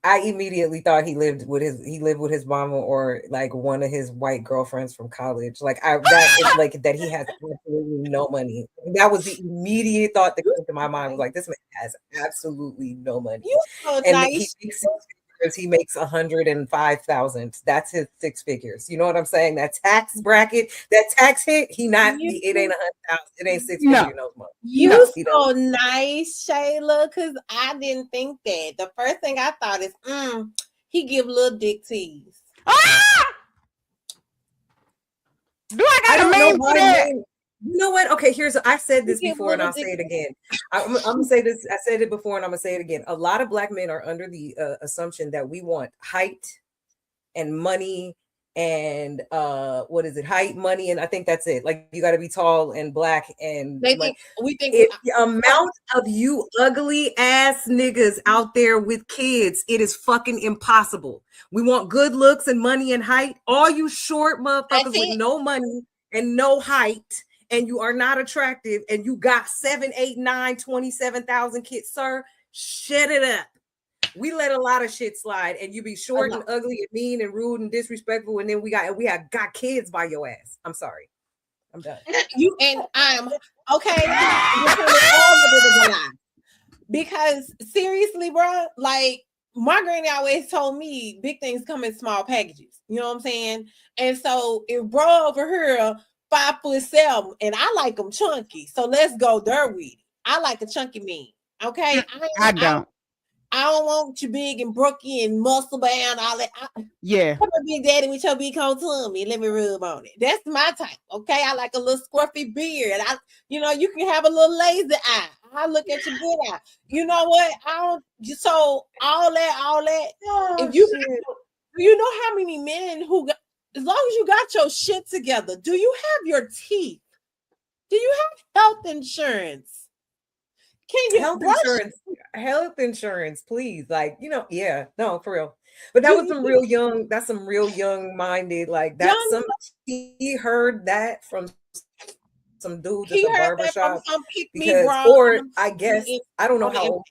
I immediately thought he lived with his mama or like one of his white girlfriends from college. Like that he has absolutely no money. That was the immediate thought that came to my mind. Was like, this man has absolutely no money. You so And nice. he makes 105,000. That's his 6 figures. You know what I'm saying? That tax bracket, that tax hit, it ain't 100,000. It ain't 6 figures no more. You so nice, Shayla, because I didn't think that. The first thing I thought is, he give little dick tease. Do I got a name for that? You know what? Okay, I've said this before and I'll say it again. I'm gonna say this. I said it before and I'm gonna say it again. A lot of Black men are under the assumption that we want height and money and height, money, and I think that's it. Like, you got to be tall and Black, and we think the amount of you ugly ass niggas out there with kids, it is fucking impossible. We want good looks and money and height. All you short motherfuckers with no money and no height, and you are not attractive, and you got 7, 8, 9, 27,000 kids, sir, shut it up. We let a lot of shit slide, and you be short and ugly and mean and rude and disrespectful, and then we have got kids by your ass. I'm sorry. I'm done. You and I'm okay. Because seriously, bro, like, my granny always told me big things come in small packages. You know what I'm saying? And so if bro over here 5'7", and I like them chunky, so let's go there with it. I like a chunky man. Okay, I don't. I don't want you big and brooky and muscle bound. All that. Yeah. Come on, big daddy, with your big coat tummy. Let me rub on it. That's my type. Okay, I like a little scruffy beard. You can have a little lazy eye. I look at your good eye. You know what? So all that. If you know how many men who, as long as you got your shit together, do you have your teeth? Do you have health insurance? Can you health insurance, please? Like, no, for real. But that was some real young minded, like that's he heard that from some dude at the barbershop, I guess I don't know how old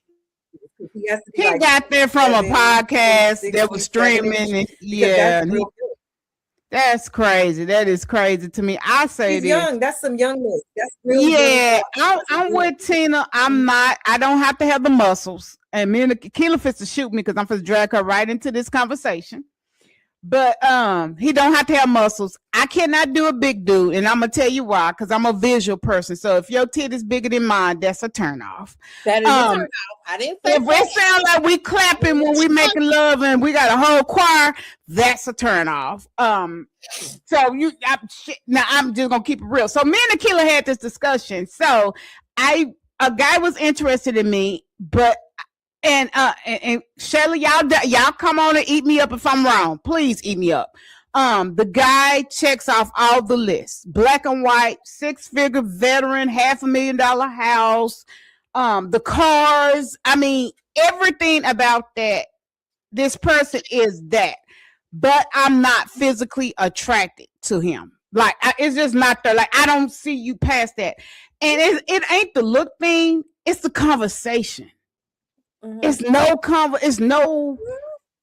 he has to be. He got that from a podcast that was streaming. That's crazy. That is crazy to me. I say he's young. That's some youngness. That's real. Yeah, I'm with Tina. I don't have to have the muscles. And me and Keela fits to shoot me because I'm supposed to drag her right into this conversation. But he don't have to have muscles. I cannot do a big dude, and I'm gonna tell you why. Because I'm a visual person. So if your tit is bigger than mine, that's a turnoff. That is a turnoff. I didn't say if it sound like we clapping when we making love and we got a whole choir, that's a turnoff. Now I'm just gonna keep it real. So me and Akila had this discussion. So a guy was interested in me, but. And Shelly, y'all come on and eat me up if I'm wrong. Please eat me up. The guy checks off all the lists. Black and white, 6-figure veteran, $500,000 house, the cars. I mean, everything about that. This person is that. But I'm not physically attracted to him. Like, it's just not there. Like, I don't see you past that. And it ain't the look thing. It's the conversation. It's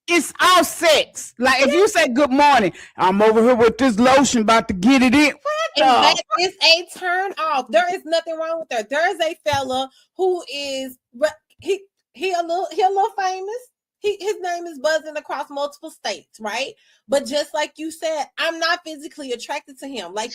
it's all sex. Like, if you say good morning, I'm over here with this lotion about to get it in. That is a turn off. There is nothing wrong with that. There is a fella who is he a little famous. His name is buzzing across multiple states, right? But just like you said, I'm not physically attracted to him. Like,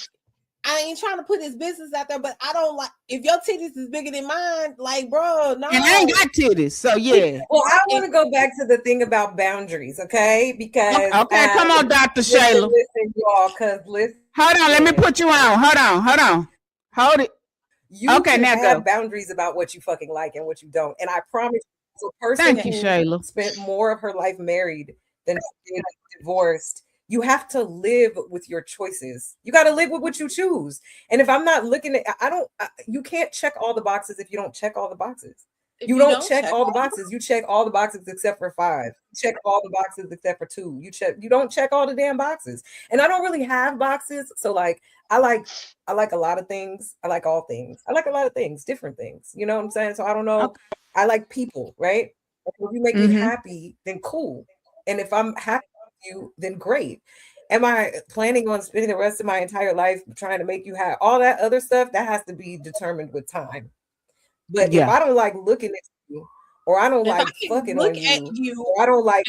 I ain't trying to put his business out there, but I don't like, if your titties is bigger than mine, like, bro, no. And I ain't got titties, so yeah. Well, I want to go back to the thing about boundaries, okay? Because come on, Dr. Shayla. Listen, y'all, listen. Hold on, let me put you on. Hold it. You can have boundaries about what you fucking like and what you don't. And I promise you, a person who spent more of her life married than divorced, you have to live with your choices. You got to live with what you choose. And if I'm not looking at, you can't check all the boxes if you don't check all the boxes. You don't check all the boxes. You check all the boxes except for 5. Check all the boxes except for 2. You don't check all the damn boxes. And I don't really have boxes. So like, I like a lot of things. I like all things. I like a lot of things, different things. You know what I'm saying? So I don't know. I like people, right? If you make me happy, then cool. And if I'm happy with you, then great. Am I planning on spending the rest of my entire life trying to make you have all that other stuff? That has to be determined with time. But if I don't like looking at you, or I don't like fucking on you, or I don't like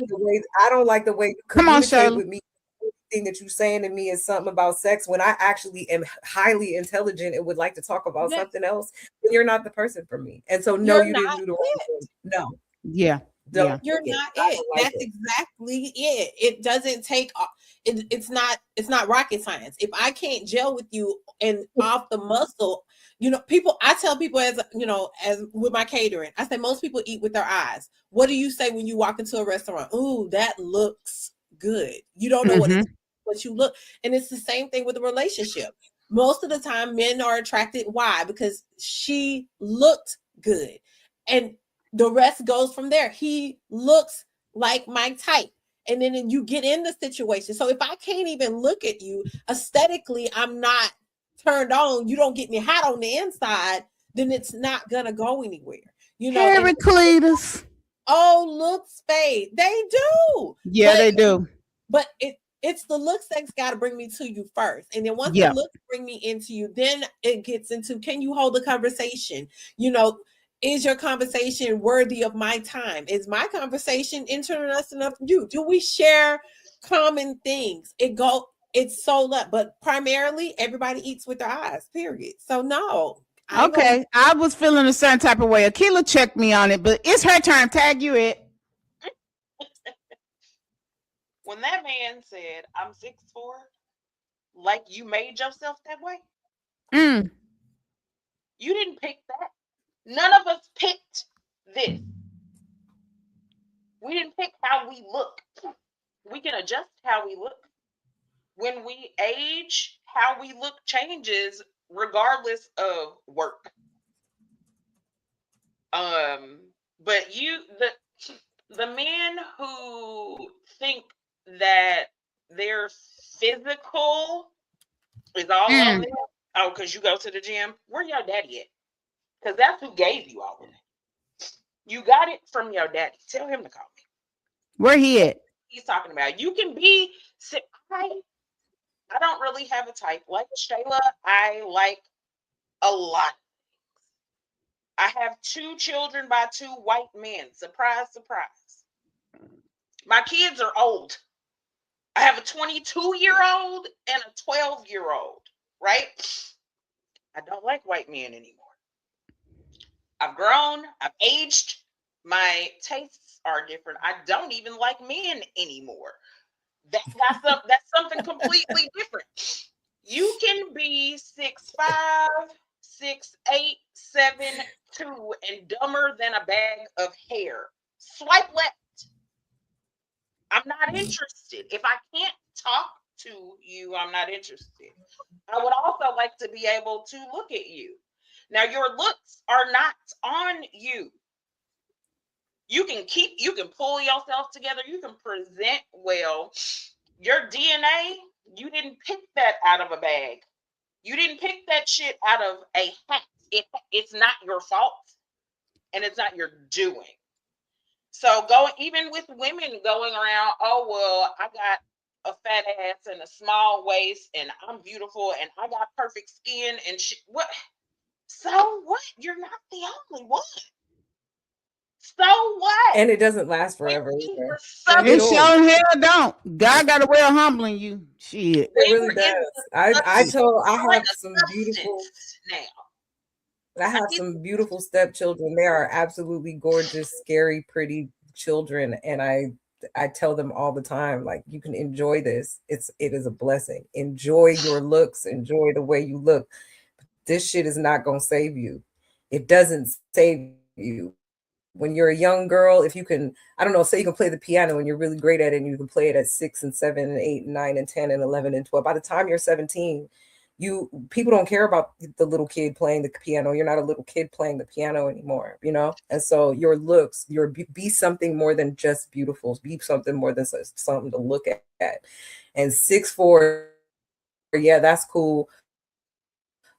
the way you communicate with me, everything that you're saying to me is something about sex when I actually am highly intelligent and would like to talk about something else, then you're not the person for me. And so no, you didn't do the right thing. No. Yeah. You're not it. That's exactly it. It doesn't take it's not rocket science. If I can't gel with you and off the muscle, I tell people, as with my catering, I say most people eat with their eyes. What do you say when you walk into a restaurant? Ooh, that looks good. You don't know what you look. And it's the same thing with a relationship. Most of the time men are attracted. Why? Because she looked good. And the rest goes from there. He looks like my type. And then you get in the situation. So if I can't even look at you aesthetically, I'm not turned on. You don't get me hot on the inside, then it's not going to go anywhere. Heraclitus. Looks fade. They do. Yeah, they do. But it's the looks that's got to bring me to you first. And then once the looks bring me into you, then it gets into, can you hold a conversation? Is your conversation worthy of my time? Is my conversation interesting enough for you? Do we share common things? It's so up, but primarily everybody eats with their eyes, period. So no. I was feeling a certain type of way. Akila checked me on it, but it's her turn. Tag you it. When that man said, I'm 6'4", like you made yourself that way. You didn't pick that. None of us picked this. We didn't pick how we look. We can adjust how we look. When we age, how we look changes regardless of work. But the men who think that their physical is all on them. Oh, because you go to the gym. Where your daddy at? Because that's who gave you all of it. You got it from your daddy. Tell him to call me. Where he at? He's talking about. You can be. I don't really have a type. Like Shayla, I like a lot. I have 2 children by 2 white men. Surprise, surprise. My kids are old. I have a 22-year-old and a 12-year-old, right? I don't like white men anymore. I've grown. I've aged. My tastes are different. I don't even like men anymore. That's something completely different. You can be 6'5", 6'8", 7'2", and dumber than a bag of hair. Swipe left. I'm not interested. If I can't talk to you, I'm not interested. I would also like to be able to look at you. Now, your looks are not on you. You can pull yourself together. You can present well. Your DNA, you didn't pick that out of a bag. You didn't pick that shit out of a hat. It's not your fault, and it's not your doing. So even with women going around, oh, well, I got a fat ass and a small waist, and I'm beautiful, and I got perfect skin, and shit. What? So what? You're not the only one. So what? And it doesn't last forever. It sure hell don't. God got a way of humbling you. Shit. It really does. I have some beautiful now. I have some beautiful stepchildren. They are absolutely gorgeous, scary, pretty children. And I tell them all the time, like, you can enjoy this. It is a blessing. Enjoy your looks. Enjoy the way you look. This shit is not going to save you. It doesn't save you. When you're a young girl, if you can, I don't know, say you can play the piano and you're really great at it, and you can play it at 6 and 7 and 8 and 9 and 10 and 11 and 12. By the time you're 17, people don't care about the little kid playing the piano. You're not a little kid playing the piano anymore, And so your looks, be something more than just beautiful. Be something more than something to look at. And 6'4", yeah, that's cool.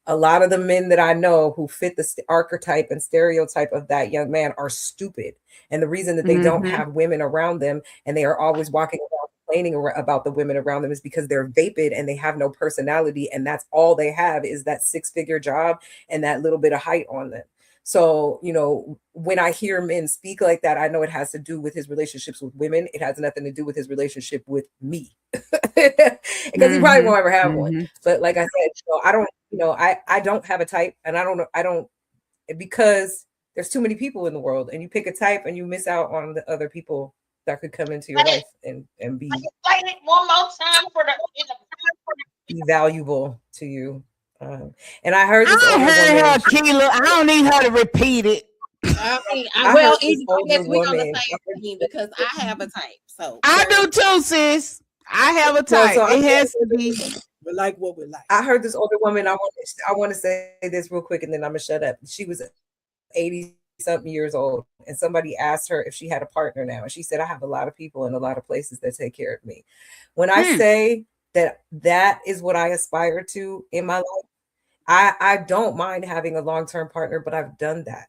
A lot of the men that I know who fit the archetype and stereotype of that young man are stupid. And the reason that they don't have women around them and they are always walking around complaining about the women around them is because they're vapid and they have no personality. And that's all they have is that 6-figure job and that little bit of height on them. So, you know, when I hear men speak like that, I know it has to do with his relationships with women. It has nothing to do with his relationship with me because he probably won't ever have one. But like I said, I don't have a type, and I don't because there's too many people in the world, and you pick a type and you miss out on the other people that could come into your life and be explain it one more time be valuable to you. And I heard this I older heard woman. her, Keela. I don't need her to repeat it. I mean, I well, heard this I guess older we on the woman. same team because I have a type. So I do too, sis. I have a type. So it has to be. We like what we like. I heard this older woman. I want to say this real quick, and then I'm gonna shut up. She was 80-something years old, and somebody asked her if she had a partner now, and she said, "I have a lot of people in a lot of places that take care of me." When I say that is what I aspire to in my life, I don't mind having a long-term partner, but I've done that,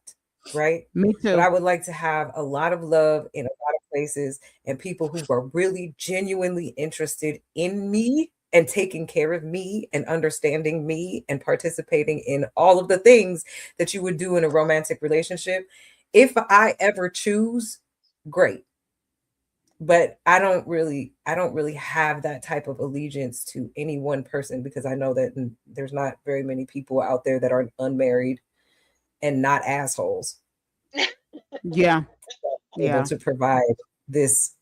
right? Me too. But I would like to have a lot of love in a lot of places and people who are really genuinely interested in me and taking care of me and understanding me and participating in all of the things that you would do in a romantic relationship. If I ever choose, great. But I don't really have that type of allegiance to any one person because I know that there's not very many people out there that are unmarried and not assholes. Yeah. Able to provide this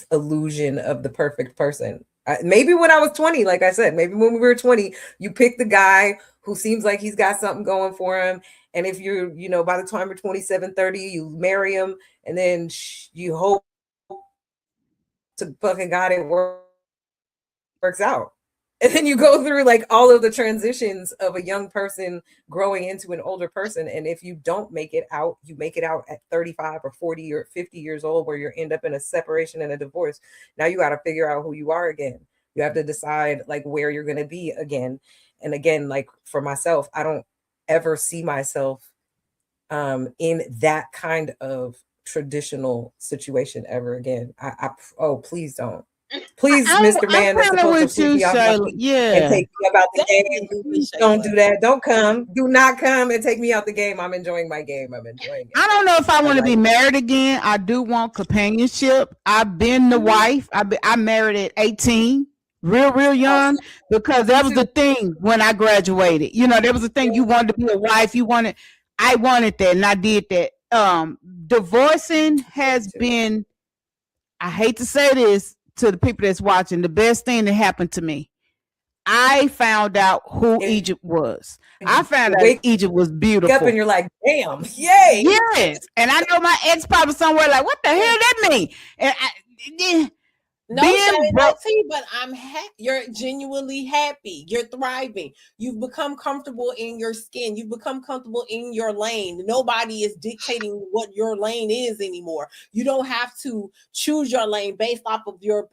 illusion of the perfect person. Maybe when I was 20, like I said, maybe when we were 20, you pick the guy who seems like he's got something going for him. And if you're, by the time you're 27, 30, you marry him and then you hope to fucking God it works out. And then you go through like all of the transitions of a young person growing into an older person. And if you don't make it out, you make it out at 35 or 40 or 50 years old where you end up in a separation and a divorce. Now you got to figure out who you are again. You have to decide like where you're going to be again. And again, like for myself, I don't ever see myself in that kind of traditional situation ever again. Oh, please don't. Please, Mr. Man that's supposed to sweep me off my feet and take me about the game. Please don't do that. Don't come. Do not come and take me out the game. I'm enjoying my game. I'm enjoying it. I don't know if I want to be married again. I do want companionship. I've been the wife. I married at 18, real young, because that was the thing when I graduated. There was a thing you wanted to be a wife. I wanted that, and I did that. Divorcing has been, I hate to say this to the people that's watching, the best thing that happened to me. I found out who Egypt was. I found out Egypt was beautiful. Up and you're like, damn, yay. Yes. And I know my ex probably somewhere like, what the hell that mean? And no shade, no tea, but I'm happy. You're genuinely happy. You're thriving. You've become comfortable in your skin. You've become comfortable in your lane. Nobody is dictating what your lane is anymore. You don't have to choose your lane based off of your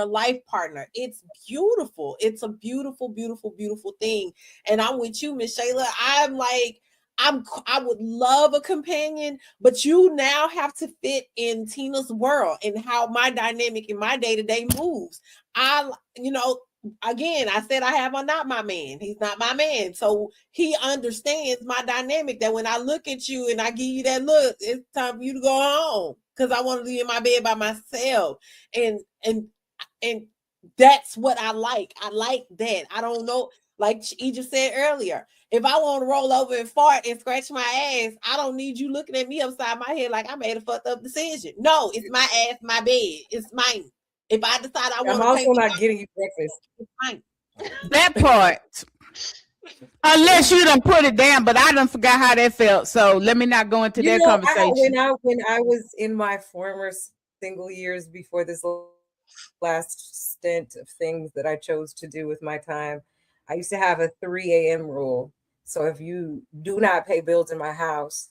life partner. It's beautiful. It's a beautiful, beautiful, beautiful thing. And I'm with you, Miss Shayla. I'm like, I would love a companion, but you now have to fit in Tina's world and how my dynamic in my day-to-day moves. Again, I said I have not my man. He's not my man. So he understands my dynamic that when I look at you and I give you that look, it's time for you to go home because I want to be in my bed by myself. And that's what I like. I like that. I don't know. Like Egypt said earlier, if I want to roll over and fart and scratch my ass, I don't need you looking at me upside my head like I made a fucked up decision. No, it's my ass, my bed. It's mine. If I decide I want to, I'm also not getting you breakfast. It's mine. That part. Unless you don't put it down, but I done forgot how that felt. So let me not go into that conversation. When I was in my former single years before this last stint of things that I chose to do with my time, I used to have a 3 a.m. rule. So if you do not pay bills in my house,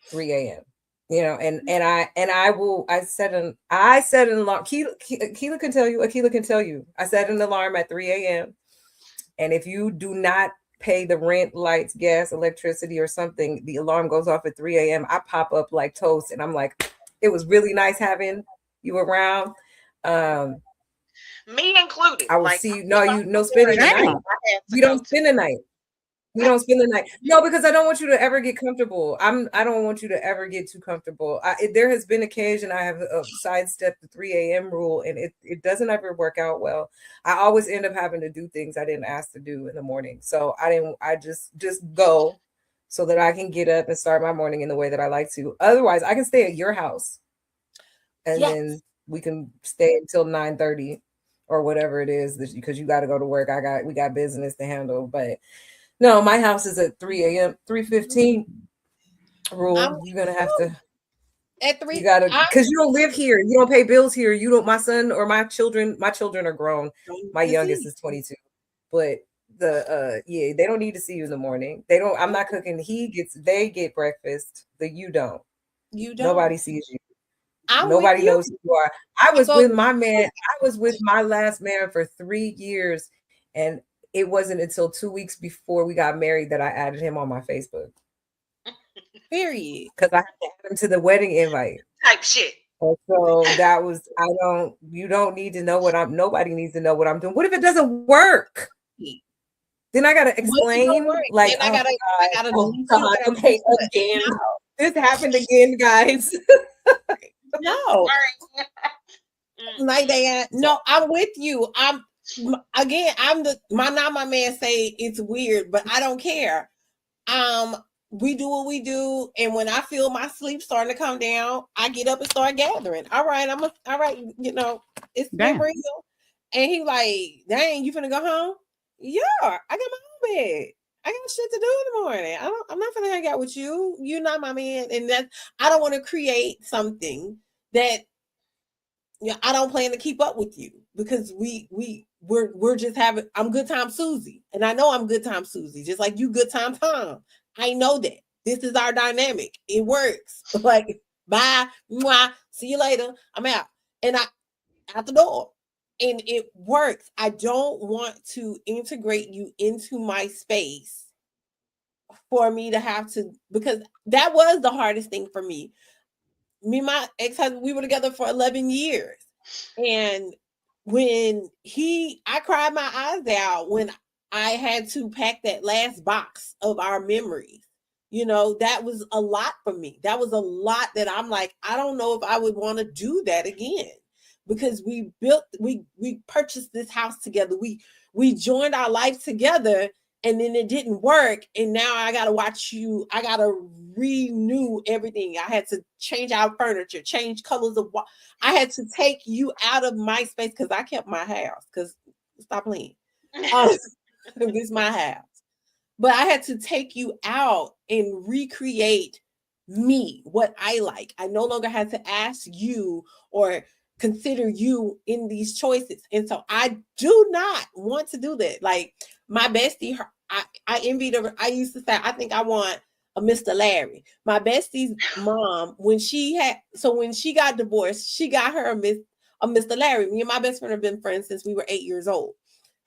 3 a.m. I set an alarm. Keela can tell you. I set an alarm at 3 a.m. And if you do not pay the rent, lights, gas, electricity, or something, the alarm goes off at 3 a.m. I pop up like toast, and I'm like, it was really nice having you around. Me included. I will Like, see you. No, spending the night. We don't spend the night. We don't spend the night. No, because I don't want you to ever get comfortable. I don't want you to ever get too comfortable. There has been occasion I have sidestepped the 3 a.m. rule, and it doesn't ever work out well. I always end up having to do things I didn't ask to do in the morning. So I just go so that I can get up and start my morning in the way that I like to. Otherwise, I can stay at your house, and then we can stay until 9:30 or whatever it is, because you got to go to work. We got business to handle, but. No, my house is at 3 a.m., 3:15 rule. You're going to have to. At 3. You got to, because you don't live here. You don't pay bills here. You don't, my son or my children are grown. My youngest is 22. But they don't need to see you in the morning. I'm not cooking. They get breakfast. You don't. Nobody sees you. Nobody knows who you are. I was with my man. I was with my last man for 3 years, and it wasn't until 2 weeks before we got married that I added him on my Facebook. Period. Because I had to add him to the wedding invite. Type shit. And so that was, you don't need to know nobody needs to know what I'm doing. What if it doesn't work? Then I got to explain. Like, I gotta okay, again. This happened again, guys. No. Like no, I'm with you. Now my man say it's weird, but I don't care. We do what we do, and when I feel my sleep starting to come down, I get up and start gathering. All right, it's been real. And he like, dang, you finna go home? Yeah, I got my own bed. I got shit to do in the morning. I'm not gonna hang out with you. You're not my man, and I don't want to create something that I don't plan to keep up with you, because we're just having. I'm good time Susie, and I know I'm good time Susie, just like you good time Tom. I know that this is our dynamic. It works. Like, bye, mwah, see you later. I'm out, and I out the door, and it works. I don't want to integrate you into my space for me to have to, because that was the hardest thing for me. Me and my ex-husband, we were together for 11 years. And when I cried my eyes out when I had to pack that last box of our memories. That was a lot for me. That was a lot that I'm like, I don't know if I would want to do that again, because we purchased this house together. We joined our life together, and then it didn't work. And now I got to watch you. I got to renew everything. I had to change our furniture, change colors of what. I had to take you out of my space, because I kept my house. Because stop playing. This is my house. But I had to take you out and recreate me, what I like. I no longer had to ask you or consider you in these choices. And so I do not want to do that. Like, my bestie, I envied her. I used to say, I think I want a Mr. Larry. My bestie's mom, when she got divorced, she got her a Mr. Larry. Me and my best friend have been friends since we were 8 years old.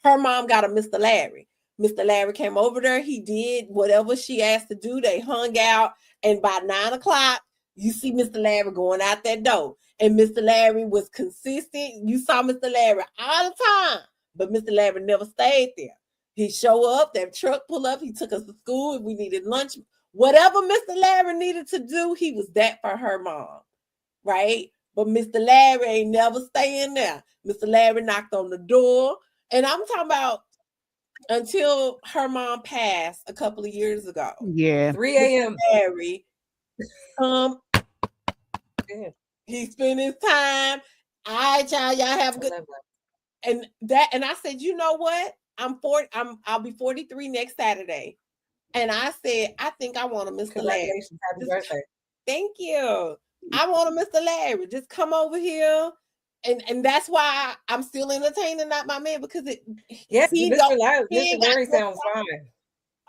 Her mom got a Mr. Larry. Mr. Larry came over there. He did whatever she asked to do. They hung out. And by 9 o'clock, you see Mr. Larry going out that door. And Mr. Larry was consistent. You saw Mr. Larry all the time. But Mr. Larry never stayed there. He'd show up, that truck pull up. He took us to school if we needed lunch. Whatever Mr. Larry needed to do, he was that for her mom. Right? But Mr. Larry ain't never staying there. Mr. Larry knocked on the door. And I'm talking about until her mom passed a couple of years ago. Yeah. 3 a.m. Larry, he spent his time. All right, y'all have a good. And I said, you know what? I'll be 43 next Saturday. And I said, I think I want a Mr. Larry. Happy birthday. Thank you. I want a Mr. Larry. Just come over here. And that's why I'm still entertaining not my man, because Mr. Larry sounds fine.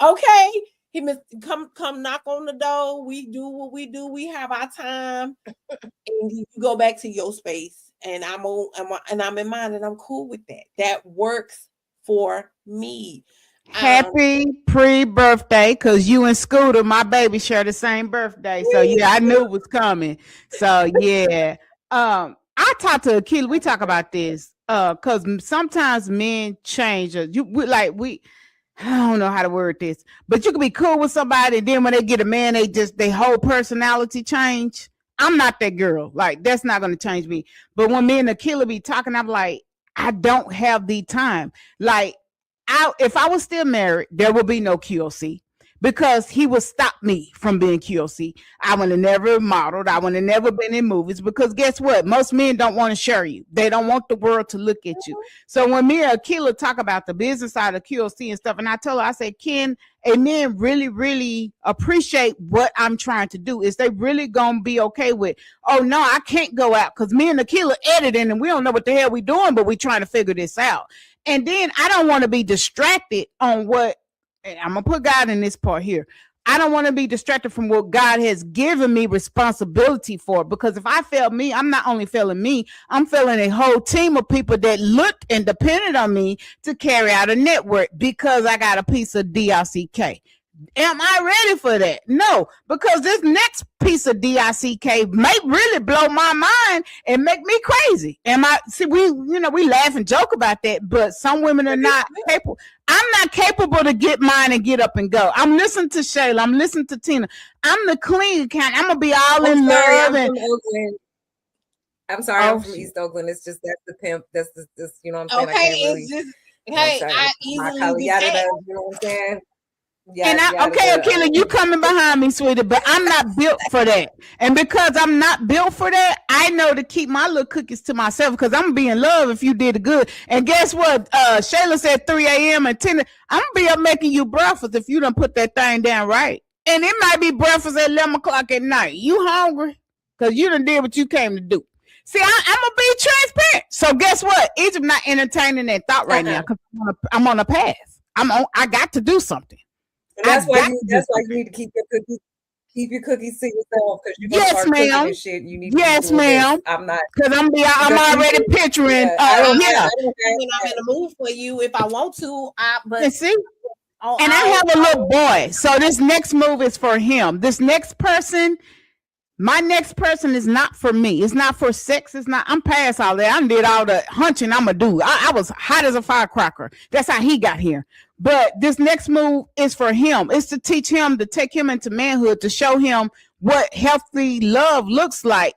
Okay. He must come knock on the door. We do what we do. We have our time. And you go back to your space. And I'm in mine, and I'm cool with that. That works for me. Happy pre-birthday, because you and Scooter, my baby, share the same birthday. So yeah, I knew it was coming. So yeah. I talked to Akila. We talk about this. Because sometimes men change. I don't know how to word this, but you can be cool with somebody, and then when they get a man, their whole personality change. I'm not that girl. Like, that's not gonna change me. But when me and Akila be talking, I'm like, I don't have the time. Like, if I was still married, there would be no QOC, because he would stop me from being QOC. I would have never modeled. I would have never been in movies, because guess what? Most men don't want to share you. They don't want the world to look at you. So when me and Akila talk about the business side of QOC and stuff, and I told her, I said, Ken, a men really, really appreciate what I'm trying to do. Is they really gonna be okay with, oh no, I can't go out, because me and Akila editing and we don't know what the hell we doing, but we trying to figure this out. And then I don't want to be distracted on what, and I'm gonna put God in this part here. I don't want to be distracted from what God has given me responsibility for, because if I fail me, I'm not only failing me, I'm failing a whole team of people that looked and depended on me to carry out a network, because I got a piece of DICK. Am I ready for that? No, because this next piece of DICK may really blow my mind and make me crazy. We laugh and joke about that, but some women are not capable. I'm not capable to get mine and get up and go. I'm listening to Shayla. I'm listening to Tina. I'm the clean kind. I'm gonna be all in love. I'm sorry, I'm from East Oakland. It's just, that's the pimp. That's this, you know what I'm saying? Okay, I can't really, it's just, hey, I easily you know what I'm saying? Akila, you coming behind me, sweetie, but I'm not built for that. And because I'm not built for that, I know to keep my little cookies to myself, because I'm gonna be in love if you did it good. And guess what? Shayla said 3 a.m. and 10. I'm gonna be up making you breakfast if you done put that thing down right. And it might be breakfast at 11 o'clock at night. You hungry? Because you done did what you came to do. See, I'm gonna be transparent. So guess what? Egypt not entertaining that thought right now, because I'm on a path. I got to do something. And that's why you need to keep your cookies to yourself, because you're gonna start cooking and shit. You need to yes, ma'am. This. I'm not, because I'm already picturing. I'm in the mood for you if I want to. But see, and I have a little boy, so this next move is for him. This next person. My next person is not for me. It's not for sex. It's not. I'm past all that. I did all the hunching I'm going to do. I was hot as a firecracker. That's how he got here. But this next move is for him. It's to teach him, to take him into manhood, to show him what healthy love looks like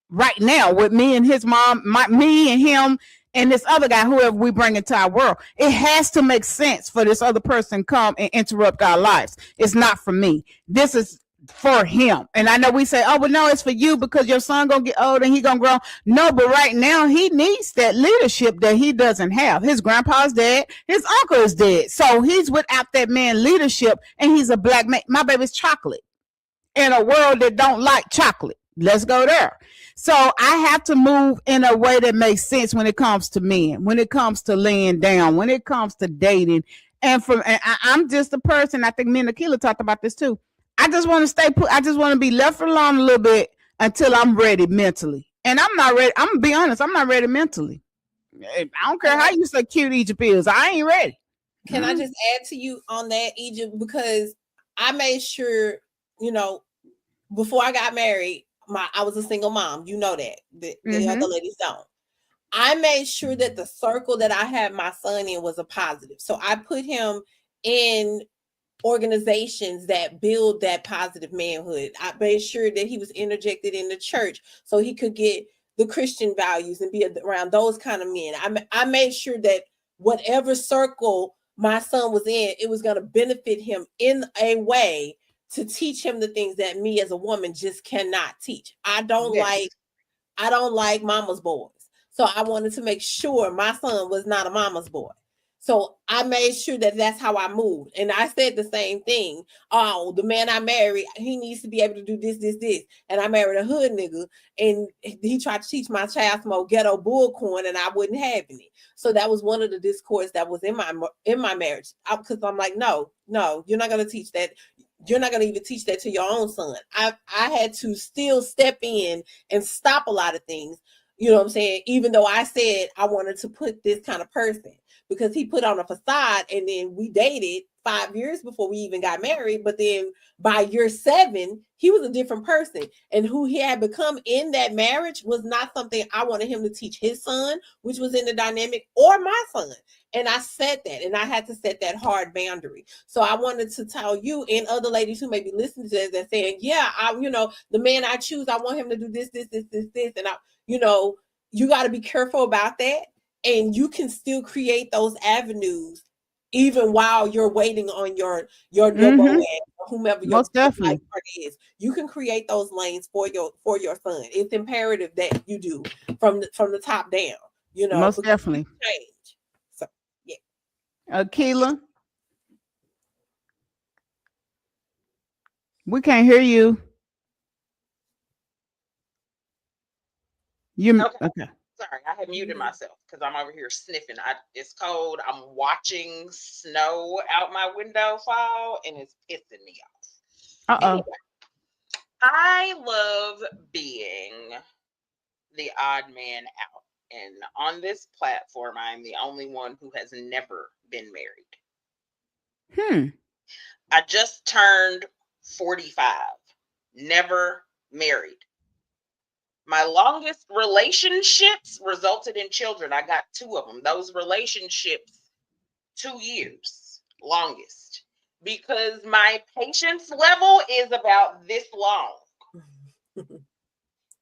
right now with me and his mom, me and him and this other guy, whoever we bring into our world. It has to make sense for this other person to come and interrupt our lives. It's not for me. This is for him. And I know we say, oh, well, no, it's for you because your son gonna get old and he gonna grow. No, but right now he needs that leadership that he doesn't have. His grandpa's dead, his uncle is dead, so he's without that man leadership, and he's a black man. My baby's chocolate in a world that don't like chocolate. Let's go there. So I have to move in a way that makes sense when it comes to men, when it comes to laying down, when it comes to dating. And I'm just a person, I think me and Akila talked about this too. I just want to stay put. I just want to be left alone a little bit until I'm ready mentally. And I'm not ready. I'm going to be honest. I'm not ready mentally. I don't care how you say cute Egypt is. I ain't ready. Can I just add to you on that, Egypt? Because I made sure, before I got married, I was a single mom. You know that. The other ladies don't. I made sure that the circle that I had my son in was a positive. So I put him in organizations that build that positive manhood. I made sure that he was interjected in the church so he could get the Christian values and be around those kind of men. I made sure that whatever circle my son was in, it was going to benefit him in a way to teach him the things that me as a woman just cannot teach. I don't like mama's boys. So I wanted to make sure my son was not a mama's boy. So I made sure that that's how I moved. And I said the same thing. Oh, the man I married, he needs to be able to do this, this, this. And I married a hood nigga. And he tried to teach my child some ghetto bullcorn and I wouldn't have any. So that was one of the discords that was in my marriage. Because I'm like, no, you're not going to teach that. You're not going to even teach that to your own son. I had to still step in and stop a lot of things. You know what I'm saying? Even though I said I wanted to put this kind of person. because he put on a facade, and then we dated 5 years before we even got married. But then by year 7, he was a different person, and who he had become in that marriage was not something I wanted him to teach his son, which was in the dynamic, or my son. And I said that, and I had to set that hard boundary. So I wanted to tell you and other ladies who may be listening to this and saying, yeah, the man I choose, I want him to do this, and you got to be careful about that. And you can still create those avenues even while you're waiting on your boy, whomever your Most definitely partner is. You can create those lanes for your son. It's imperative that you do from the top down. Most definitely. Change. So yeah. Keila, we can't hear you. Okay. Sorry, I had muted myself because I'm over here sniffing. It's cold. I'm watching snow out my window fall, and it's pissing me off. Anyway, I love being the odd man out. And on this platform, I'm the only one who has never been married. I just turned 45. Never married. My longest relationships resulted in children. I got 2 of them. Those relationships, 2 years, longest. Because my patience level is about this long.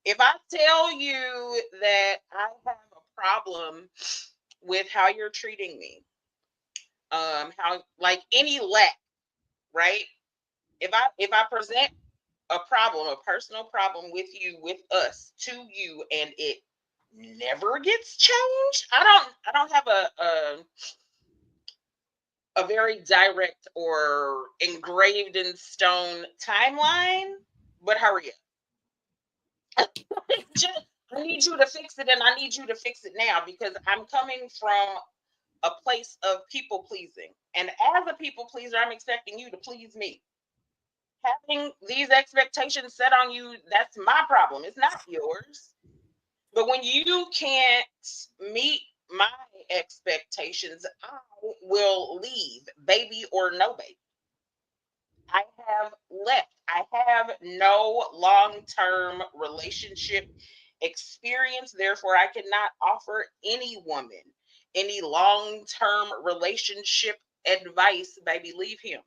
If I tell you that I have a problem with how you're treating me, how like any lack, right? If I present a problem, a personal problem with you, with us, to you, and it never gets changed, I don't have a very direct or engraved in stone timeline, but hurry up. I need you to fix it, and I need you to fix it now, because I'm coming from a place of people pleasing. And as a people pleaser, I'm expecting you to please me. Having these expectations set on you, that's my problem. It's not yours. But when you can't meet my expectations, I will leave, baby or no baby. I have left. I have no long-term relationship experience. Therefore, I cannot offer any woman any long-term relationship advice. Baby, leave him.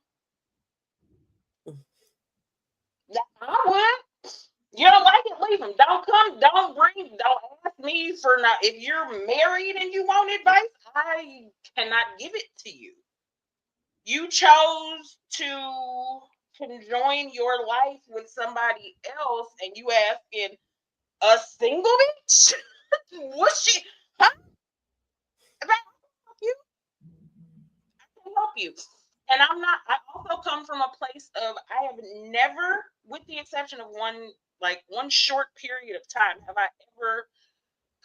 I would. You don't like it, leave him. Don't ask me for not. If you're married and you want advice, I cannot give it to you. You chose to conjoin your life with somebody else, and you asking a single bitch? What's she? Huh? I can help you. I can help you. And I also come from a place of, I have never, with the exception of one short period of time, have I ever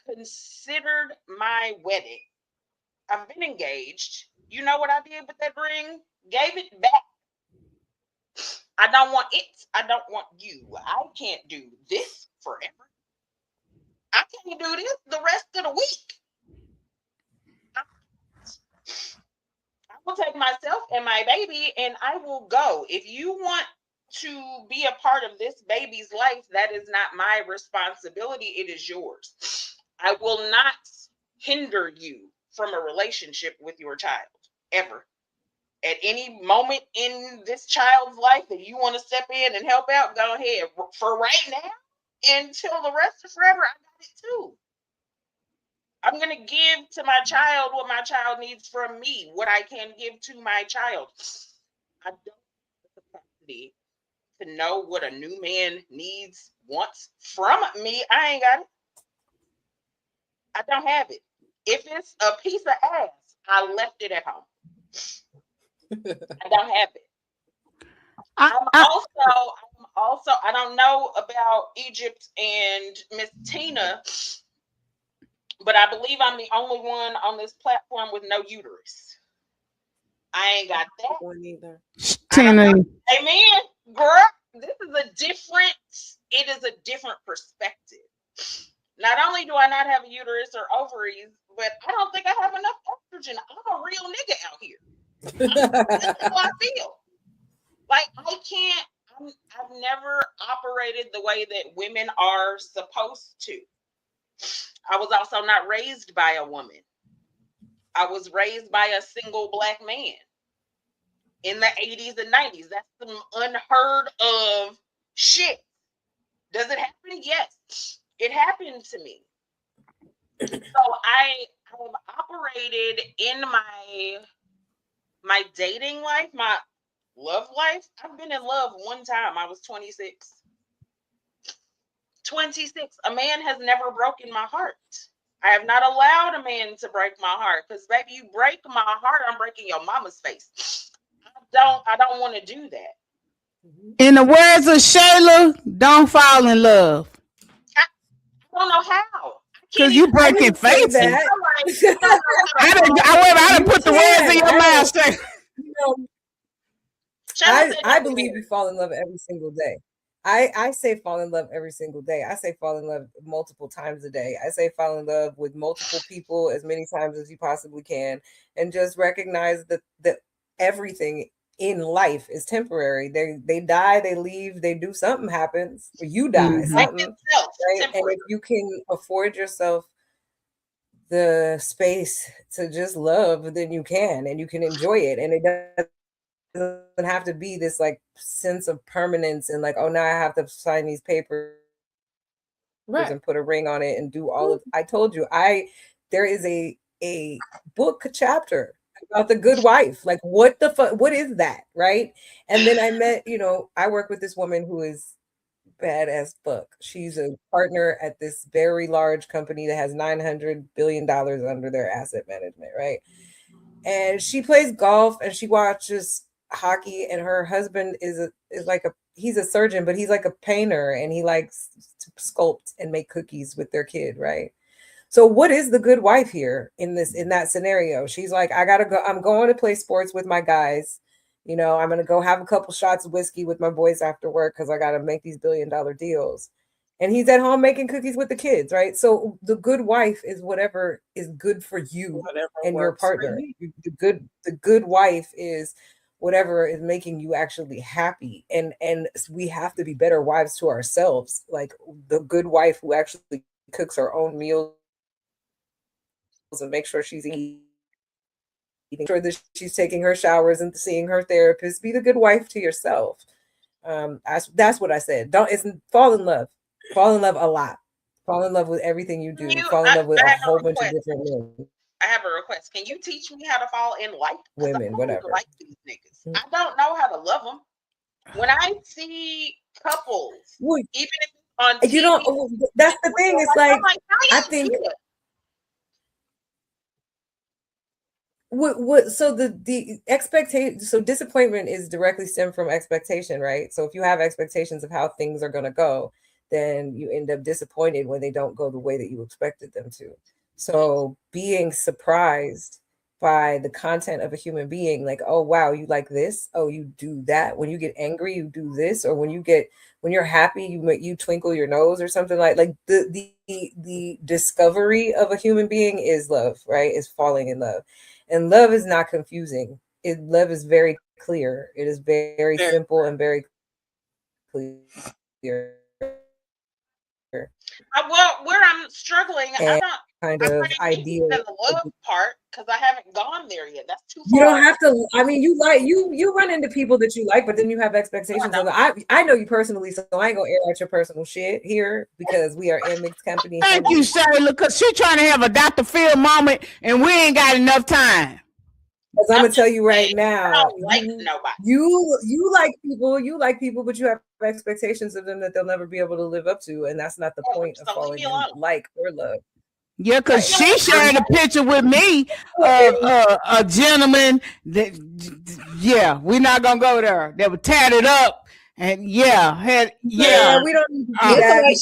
considered my wedding. I've been engaged. You know what I did with that ring? Gave it back. I don't want it. I don't want you. I can't do this forever. I can't do this the rest of the week. I will take myself and my baby and I will go. If you want to be a part of this baby's life, that is not my responsibility. It is yours. I will not hinder you from a relationship with your child, ever. At any moment in this child's life that you want to step in and help out, go ahead. For right now, until the rest of forever, I got it too. I'm going to give to my child what my child needs from me, what I can give to my child. I don't have the capacity to know what a new man needs, wants from me. I ain't got it. I don't have it. If it's a piece of ass, I left it at home. I don't have it. I'm also, I don't know about Egypt and Miss Tina, but I believe I'm the only one on this platform with no uterus. I ain't got that one either. Tina. Amen, girl. It is a different perspective. Not only do I not have a uterus or ovaries, but I don't think I have enough virgin, I'm a real nigga out here. That's how I feel. Like I can't. I've never operated the way that women are supposed to. I was also not raised by a woman. I was raised by a single black man in the 80s and 90s. That's some unheard of shit. Does it happen? Yes, it happened to me. So I have operated in my dating life, my love life. I've been in love one time. I was 26. 26. A man has never broken my heart. I have not allowed a man to break my heart because, baby, you break my heart, I'm breaking your mama's face. I don't want to do that. In the words of Shayla, don't fall in love. I don't know how. Because you breaking faces. I didn't put the words in your mouth. I believe you fall in love every single day. I say fall in love every single day. I say fall in love multiple times a day. I say fall in love with multiple people as many times as you possibly can, and just recognize that everything in life is temporary. They die, they leave, they do something happens, or you die, something. Right? And if you can afford yourself the space to just love, then you can, and you can enjoy it, and it doesn't have to be this like sense of permanence and like, oh, now I have to sign these papers and put a ring on it and do all of. I told you, there is a book chapter about the good wife. Like, what the fuck? What is that, right? And then I met, I work with this woman who is bad as fuck. She's a partner at this very large company that has $900 billion under their asset management, right? And she plays golf and she watches hockey, and her husband he's a surgeon, but he's like a painter, and he likes to sculpt and make cookies with their kid, right? So what is the good wife here in that scenario? She's like, I gotta go, I'm going to play sports with my guys. I'm gonna go have a couple shots of whiskey with my boys after work because I gotta make these $1 billion deals. And he's at home making cookies with the kids, right? So the good wife is whatever is good for you and your partner. The good wife is whatever is making you actually happy. And we have to be better wives to ourselves. Like the good wife who actually cooks her own meals and make sure she's eating, sure that she's taking her showers and seeing her therapist. Be the good wife to yourself. That's what I said. Fall in love. Fall in love a lot. Fall in love with everything you do. Fall in love with a whole bunch of different men. I have a request. Can you teach me how to fall in like women, whatever? Like these niggas. I don't know how to love them. When I see couples, even if it's on TV, you don't. That's the thing. It's like I think. So the expectation, so disappointment is directly stemmed from expectation, right? So if you have expectations of how things are going to go, then you end up disappointed when they don't go the way that you expected them to. So being surprised by the content of a human being, like, oh wow, you like this, oh you do that. When you get angry, you do this, or when you're happy, you twinkle your nose or something like the discovery of a human being is love, right? Is falling in love. And love is not confusing. Love is very clear. It is very simple and very clear. Well, where I'm struggling, and kind of idea the love part, because I haven't gone there yet. That's too far. You don't have to. I mean, you run into people that you like, but then you have expectations of it. I know you personally, so I ain't gonna air out your personal shit here because we are in mixed company. Thank you, Shirley, because she's trying to have a Dr. Phil moment, and we ain't got enough time. Because I'm gonna tell you right now, I don't like nobody. You like people, but you have expectations of them that they'll never be able to live up to, and that's not the point of falling in like or love. Yeah, because she shared a picture with me of a gentleman that, we're not gonna go there. That was tatted up. And we don't need to do that.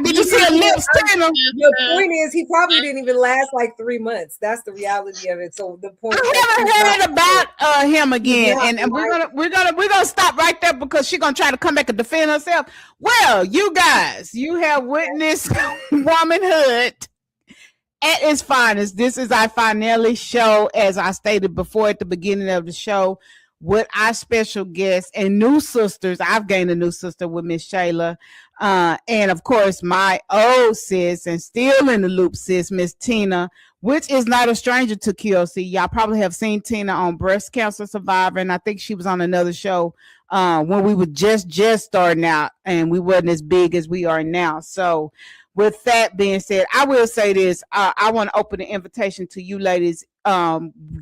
Did you see a lips tanner? The point is, he probably didn't even last like 3 months. That's the reality of it. So the point. I haven't heard about him again, and we're gonna stop right there because she's gonna try to come back and defend herself. Well, you guys, you have witnessed womanhood at its finest. This is our finale show, as I stated before at the beginning of the show, with our special guests and new sisters. I've gained a new sister with Miss Shayla. And of course, my old sis and still in the loop sis, Miss Tina, which is not a stranger to QOC. Y'all probably have seen Tina on Breast Cancer Survivor, and I think she was on another show when we were just starting out and we wasn't as big as we are now. So with that being said, I will say this. I want to open the invitation to you ladies.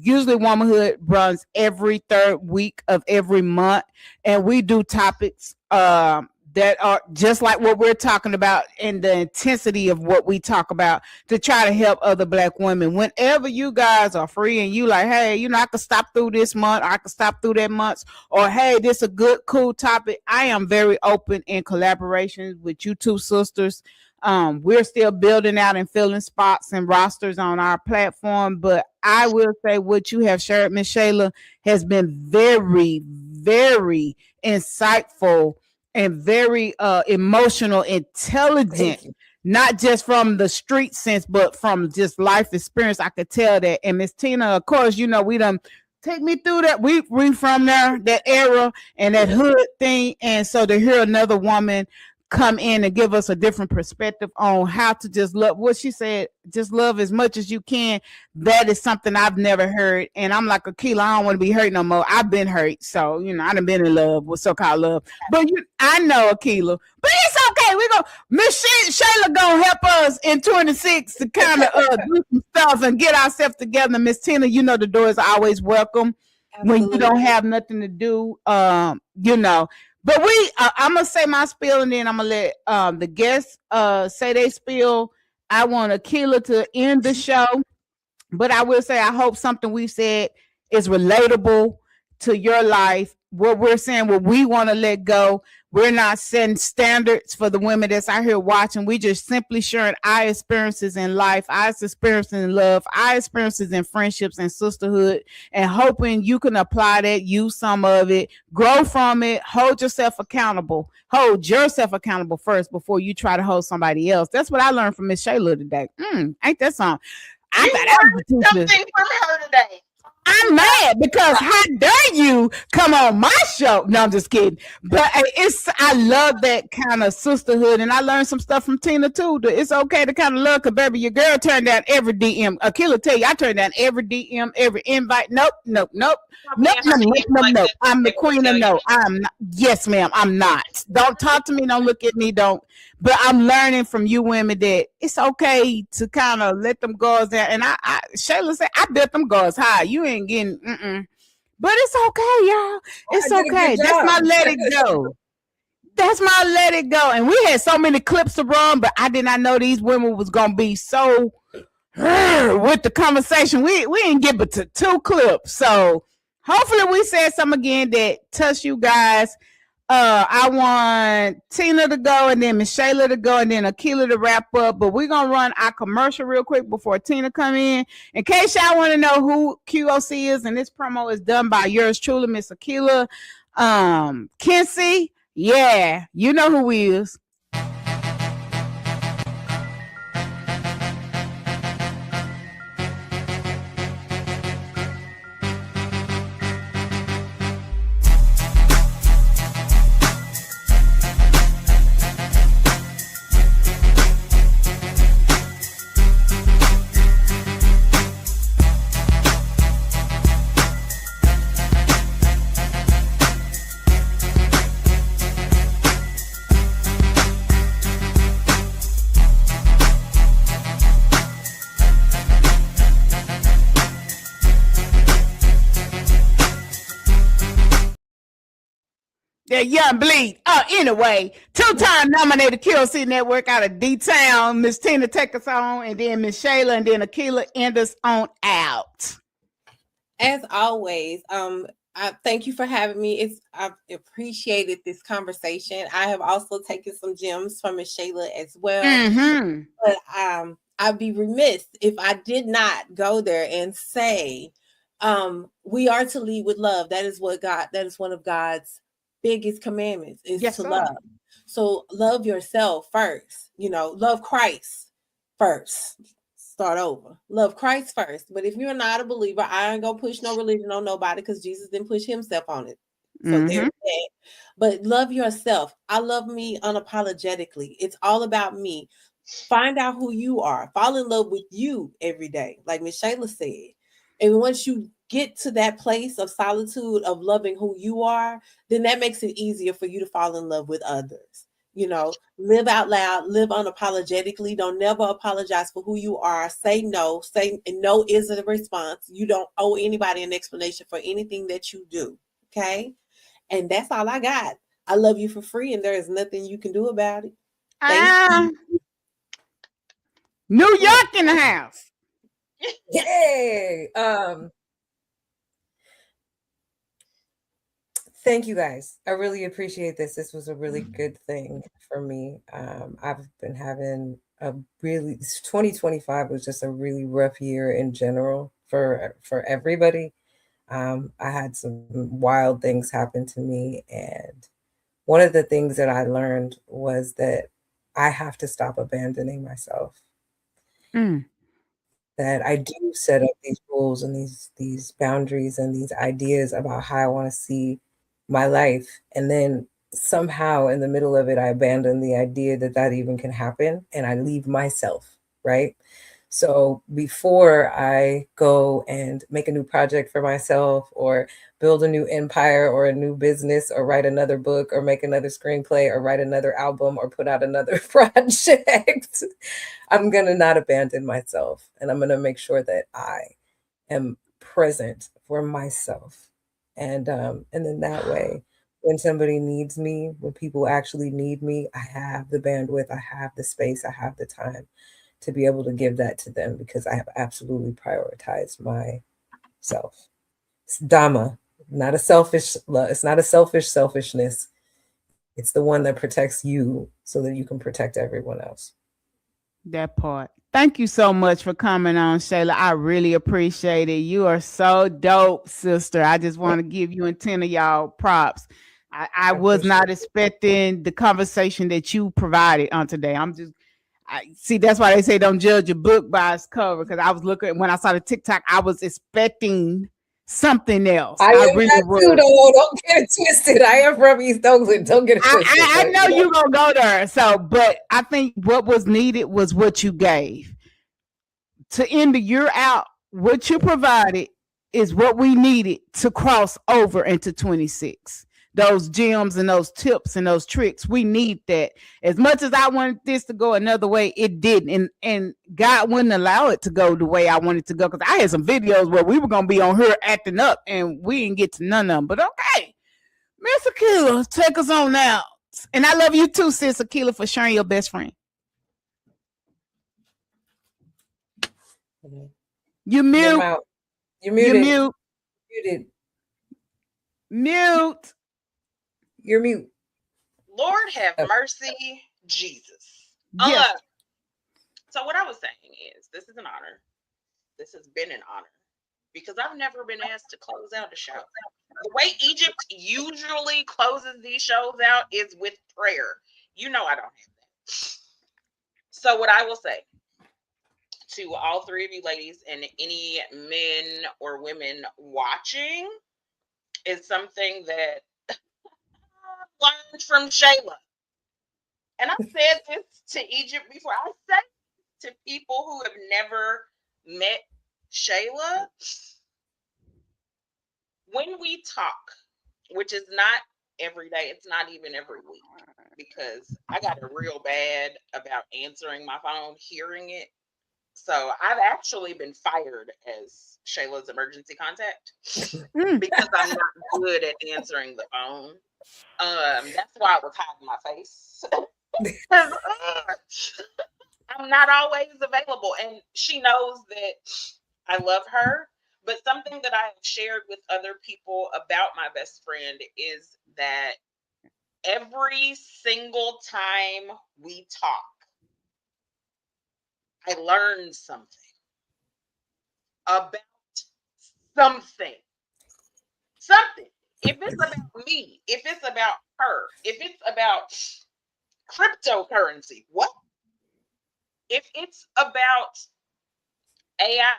Usually Womanhood runs every third week of every month, and we do topics that are just like what we're talking about and the intensity of what we talk about to try to help other Black women. Whenever you guys are free and you like, hey, you know, I can stop through this month, or I can stop through that month, or hey, this is a good, cool topic. I am very open in collaborations with you two sisters. We're still building out and filling spots and rosters on our platform, but I will say what you have shared, Miss Shayla, has been very, very insightful and very emotional, intelligent, not just from the street sense, but from just life experience. I could tell that. And Miss Tina, of course, you know, we done take me through that. We from there, that era and that hood thing. And so to hear another woman come in and give us a different perspective on how to just love, what she said, just love as much as you can. That is something I've never heard. And I'm like, Akila, I don't want to be hurt no more. I've been hurt. So, you know, I done been in love with so-called love. But I know, Akila. But it's okay. We go, Miss Shayla gonna help us in 26 to kind of do some stuff and get ourselves together. Miss Tina, you know the door is always welcome. Absolutely. When you don't have nothing to do, you know. But I'm going to say my spiel, and then I'm going to let the guests say they spiel. I want Akila to end the show. But I will say I hope something we said is relatable to your life. What we're saying, what we want to let go. We're not setting standards for the women that's out here watching. We just simply sharing our experiences in life, our experiences in love, our experiences in friendships and sisterhood, and hoping you can apply that, use some of it, grow from it, hold yourself accountable. Hold yourself accountable first before you try to hold somebody else. That's what I learned from Miss Shayla today. Ain't that something? I learned something from her today. I'm mad because how dare you come on my show? No, I'm just kidding. But I love that kind of sisterhood, and I learned some stuff from Tina too. It's okay to kind of love, because baby, your girl turned down every DM. Akila tell you, I turned down every DM, every invite. Nope. I'm the queen of no. I'm not. Yes, ma'am. I'm not. Don't talk to me. Don't look at me. Don't. But I'm learning from you women that it's okay to kind of let them guards down. And Shayla said, I bet them guards high. You ain't getting, But it's okay, y'all. It's okay. That's my let it go. That's my let it go. And we had so many clips to run, but I did not know these women was going to be so with the conversation. We didn't get but to 2 clips. So hopefully we said something again that touched you guys. I want Tina to go, and then Miss Shayla to go, and then Akila to wrap up. But we're gonna run our commercial real quick before Tina come in case y'all want to know who QOC is. And this promo is done by yours truly, Miss Akila Kinsey. Yeah, you know who he is. Young Bleed. Anyway, 2-time nominated QLC Network out of D-Town. Miss Tina take us on, and then Miss Shayla, and then Akila end us on out. As always, I thank you for having me. I've appreciated this conversation. I have also taken some gems from Miss Shayla as well. Mm-hmm. But I'd be remiss if I did not go there and say, we are to lead with love. That is one of God's biggest commandments is to love. So love yourself first, love Christ first. start over. Love Christ first. But if you're not a believer, I ain't gonna push no religion on nobody because Jesus didn't push himself on it. So there's that. But love yourself. I love me unapologetically. It's all about me. Find out who you are. Fall in love with you every day, like Miss Shayla said. And once you get to that place of solitude of loving who you are, then that makes it easier for you to fall in love with others. You know, live out loud, live unapologetically. Don't never apologize for who you are. Say no. Say no is a response. You don't owe anybody an explanation for anything that you do. Okay. And that's all I got. I love you for free, and there is nothing you can do about it. Thank you. New York in the house. Yay! Thank you guys. I really appreciate this. This was a really good thing for me. I've been having a really 2025 was just a really rough year in general for everybody. I had some wild things happen to me, and one of the things that I learned was that I have to stop abandoning myself. That I do set up these rules and these boundaries and these ideas about how I want to see my life, and then somehow in the middle of it, I abandon the idea that that even can happen, and I leave myself, right? So before I go and make a new project for myself or build a new empire or a new business or write another book or make another screenplay or write another album or put out another project, I'm going to not abandon myself. And I'm going to make sure that I am present for myself. And then that way, when somebody needs me, when people actually need me, I have the bandwidth, I have the space, I have the time to be able to give that to them because I have absolutely prioritized myself. It's Dhamma, not a selfish love. It's not a selfishness. It's the one that protects you so that you can protect everyone else. That part. Thank you so much for coming on, Shayla. I really appreciate it. You are so dope, sister. I just want to give you and 10 of y'all props. I was not expecting the conversation that you provided on today. See, that's why they say don't judge a book by its cover. Because I was looking when I saw the TikTok, I was expecting something else. I am really that too, though. Don't get it twisted. I am from East Oakland. Don't get it twisted. I know you're gonna go there. So, but I think what was needed was what you gave. To end the year out, what you provided is what we needed to cross over into 26. Those gems and those tips and those tricks, we need that. As much as I wanted this to go another way, it didn't. And God wouldn't allow it to go the way I wanted to go. Because I had some videos where we were going to be on here acting up and we didn't get to none of them. But okay, Miss Akila, take us on now. And I love you too, sis Akila, for sharing your best friend. You mute. You're muted. You're muted. Mute. You're mute. Lord have mercy, Jesus. Yes. So what I was saying is, this is an honor. This has been an honor because I've never been asked to close out a show. The way Egypt usually closes these shows out is with prayer. You know I don't have that. So what I will say to all three of you ladies and any men or women watching is something that I learned from Shayla. And I said this to Egypt before. I said to people who have never met Shayla, when we talk, which is not every day, it's not even every week, because I got it real bad about answering my phone, hearing it. So I've actually been fired as Shayla's emergency contact because I'm not good at answering the phone. That's why I was hiding my face. I'm not always available, and she knows that I love her. But something that I have shared with other people about my best friend is that every single time we talk, I learned something about something. Something. If it's about me, if it's about her, if it's about cryptocurrency, what? If it's about AI.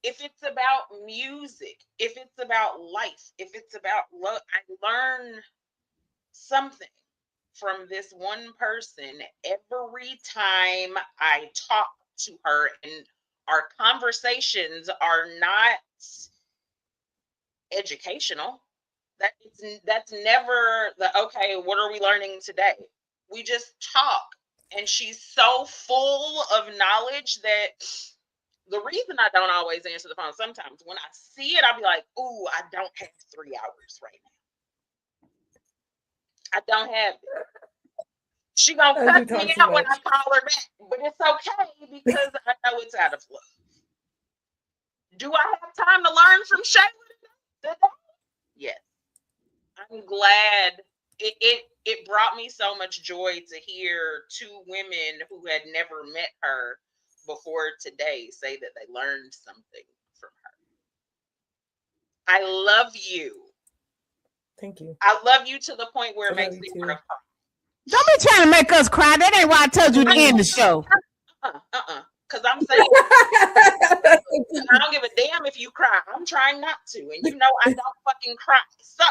If it's about music, if it's about life, if it's about love, I learn something from this one person every time I talk to her, and our conversations are not educational. That's never the okay, what are we learning today? We just talk, and she's so full of knowledge that the reason I don't always answer the phone, sometimes when I see it, I'll be like, ooh, I don't have 3 hours right now. I don't have it. She gonna cut me out when I call her back, but it's okay because I know it's out of love. Do I have time to learn from Shayla today? Yes. I'm glad it brought me so much joy to hear 2 women who had never met her before today say that they learned something from her. I love you. Thank you. I love you to the point where it makes me want to cry. Don't be trying to make us cry. That ain't why I told you to end the show. Because I'm saying I don't give a damn if you cry. I'm trying not to. And you know I don't fucking cry. So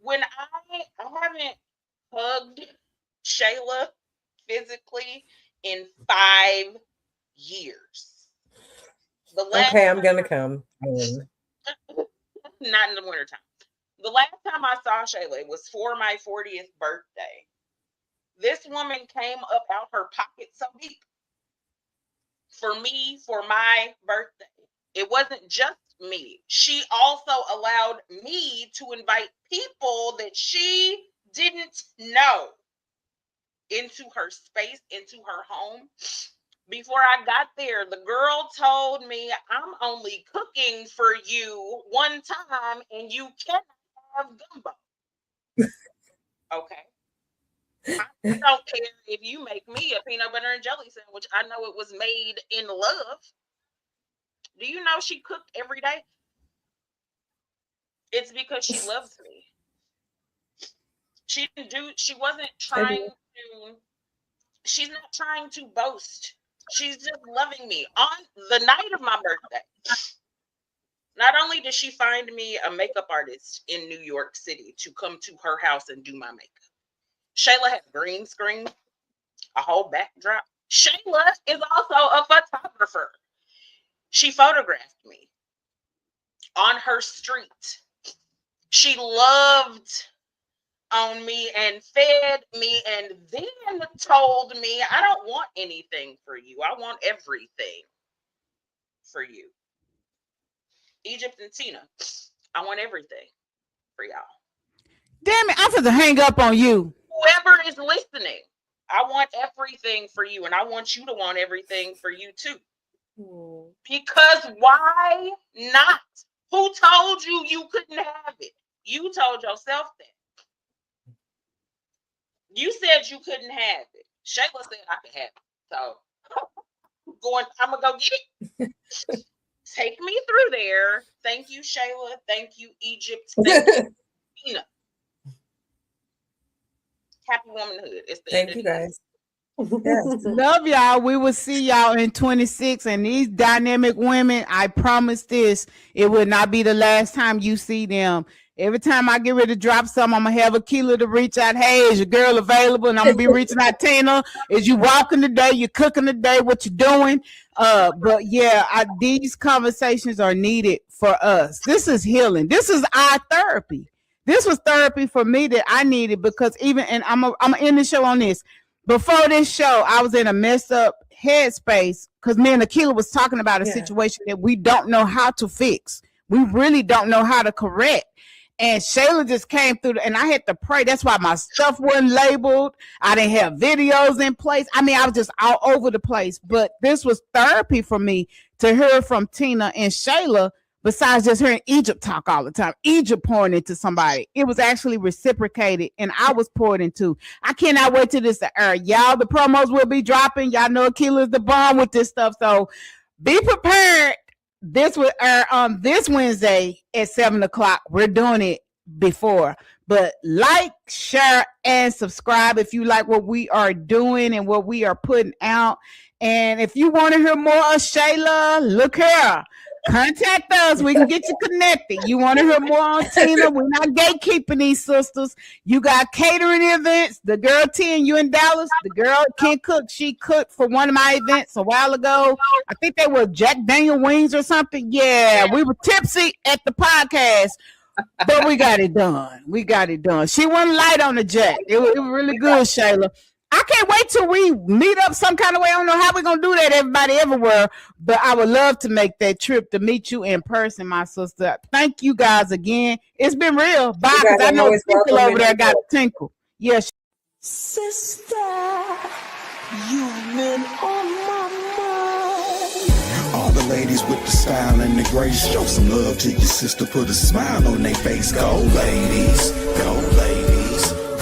when I haven't hugged Shayla physically in 5 years. Okay, I'm gonna come. Not in the wintertime. The last time I saw Shayla was for my 40th birthday. This woman came up out her pocket so deep for me for my birthday. It wasn't just me. She also allowed me to invite people that she didn't know into her space, into her home. Before I got there, the girl told me, I'm only cooking for you one time and you cannot have gumbo. Okay. I don't care if you make me a peanut butter and jelly sandwich. I know it was made in love. Do you know she cooked every day? It's because she loves me. She wasn't trying to, she's not trying to boast. She's just loving me. On the night of my birthday, not only did she find me a makeup artist in New York City to come to her house and do my makeup. Shayla had a green screen, a whole backdrop. Shayla is also a photographer. She photographed me on her street. She loved on me and fed me and then told me, I don't want anything for you. I want everything for you. Egypt and Tina, I want everything for y'all. Damn it, I'm supposed to hang up on you. Whoever is listening, I want everything for you, and I want you to want everything for you too. Because why not? Who told you you couldn't have it? You told yourself that. You said you couldn't have it. Shayla said I could have it. So I'm gonna go get it. Take me through there. Thank you, Shayla. Thank you, Egypt. Thank you, Tina. Happy womanhood. It's the Thank you guys. Yes. Love y'all. We will see y'all in 26. And these dynamic women, I promise this, it will not be the last time you see them. Every time I get ready to drop something, I'm gonna have a killer to reach out. Hey, is your girl available? And I'm gonna be reaching out. Tina, is you walking today? You cooking today? What you doing? But yeah, these conversations are needed for us. This is healing. This is our therapy. This was therapy for me that I needed because I'm gonna end the show on this. Before this show, I was in a messed up headspace because me and Akila was talking about a situation that we don't know how to fix. We really don't know how to correct. And Shayla just came through and I had to pray. That's why my stuff wasn't labeled. I didn't have videos in place. I mean, I was just all over the place. But this was therapy for me to hear from Tina and Shayla, besides just hearing Egypt talk all the time. Egypt pouring into somebody. It was actually reciprocated and I was poured into. I cannot wait till this air. Y'all, the promos will be dropping. Y'all know Akila's the bomb with this stuff. So be prepared. This will air on this Wednesday at 7:00. We're doing it before, but like, share, and subscribe if you like what we are doing and what we are putting out. And if you want to hear more of Shayla, look here. Contact us. We can get you connected. You want to hear more on Tina? We're not gatekeeping these sisters. You got catering events. The girl T and you in Dallas. The girl can't cook. She cooked for one of my events a while ago. I think they were Jack Daniel wings or something. Yeah, we were tipsy at the podcast, but we got it done. We got it done. She wasn't light on the Jack. It was really good, Shayla. I can't wait till we meet up some kind of way. I don't know how we're going to do that, everybody, everywhere. But I would love to make that trip to meet you in person, my sister. Thank you guys again. It's been real. Bye, because I know people over there got a tinkle. Yes. Sister, you've been on my mind. All the ladies with the style and the grace, show some love to your sister. Put a smile on their face. Go, ladies. Go, ladies.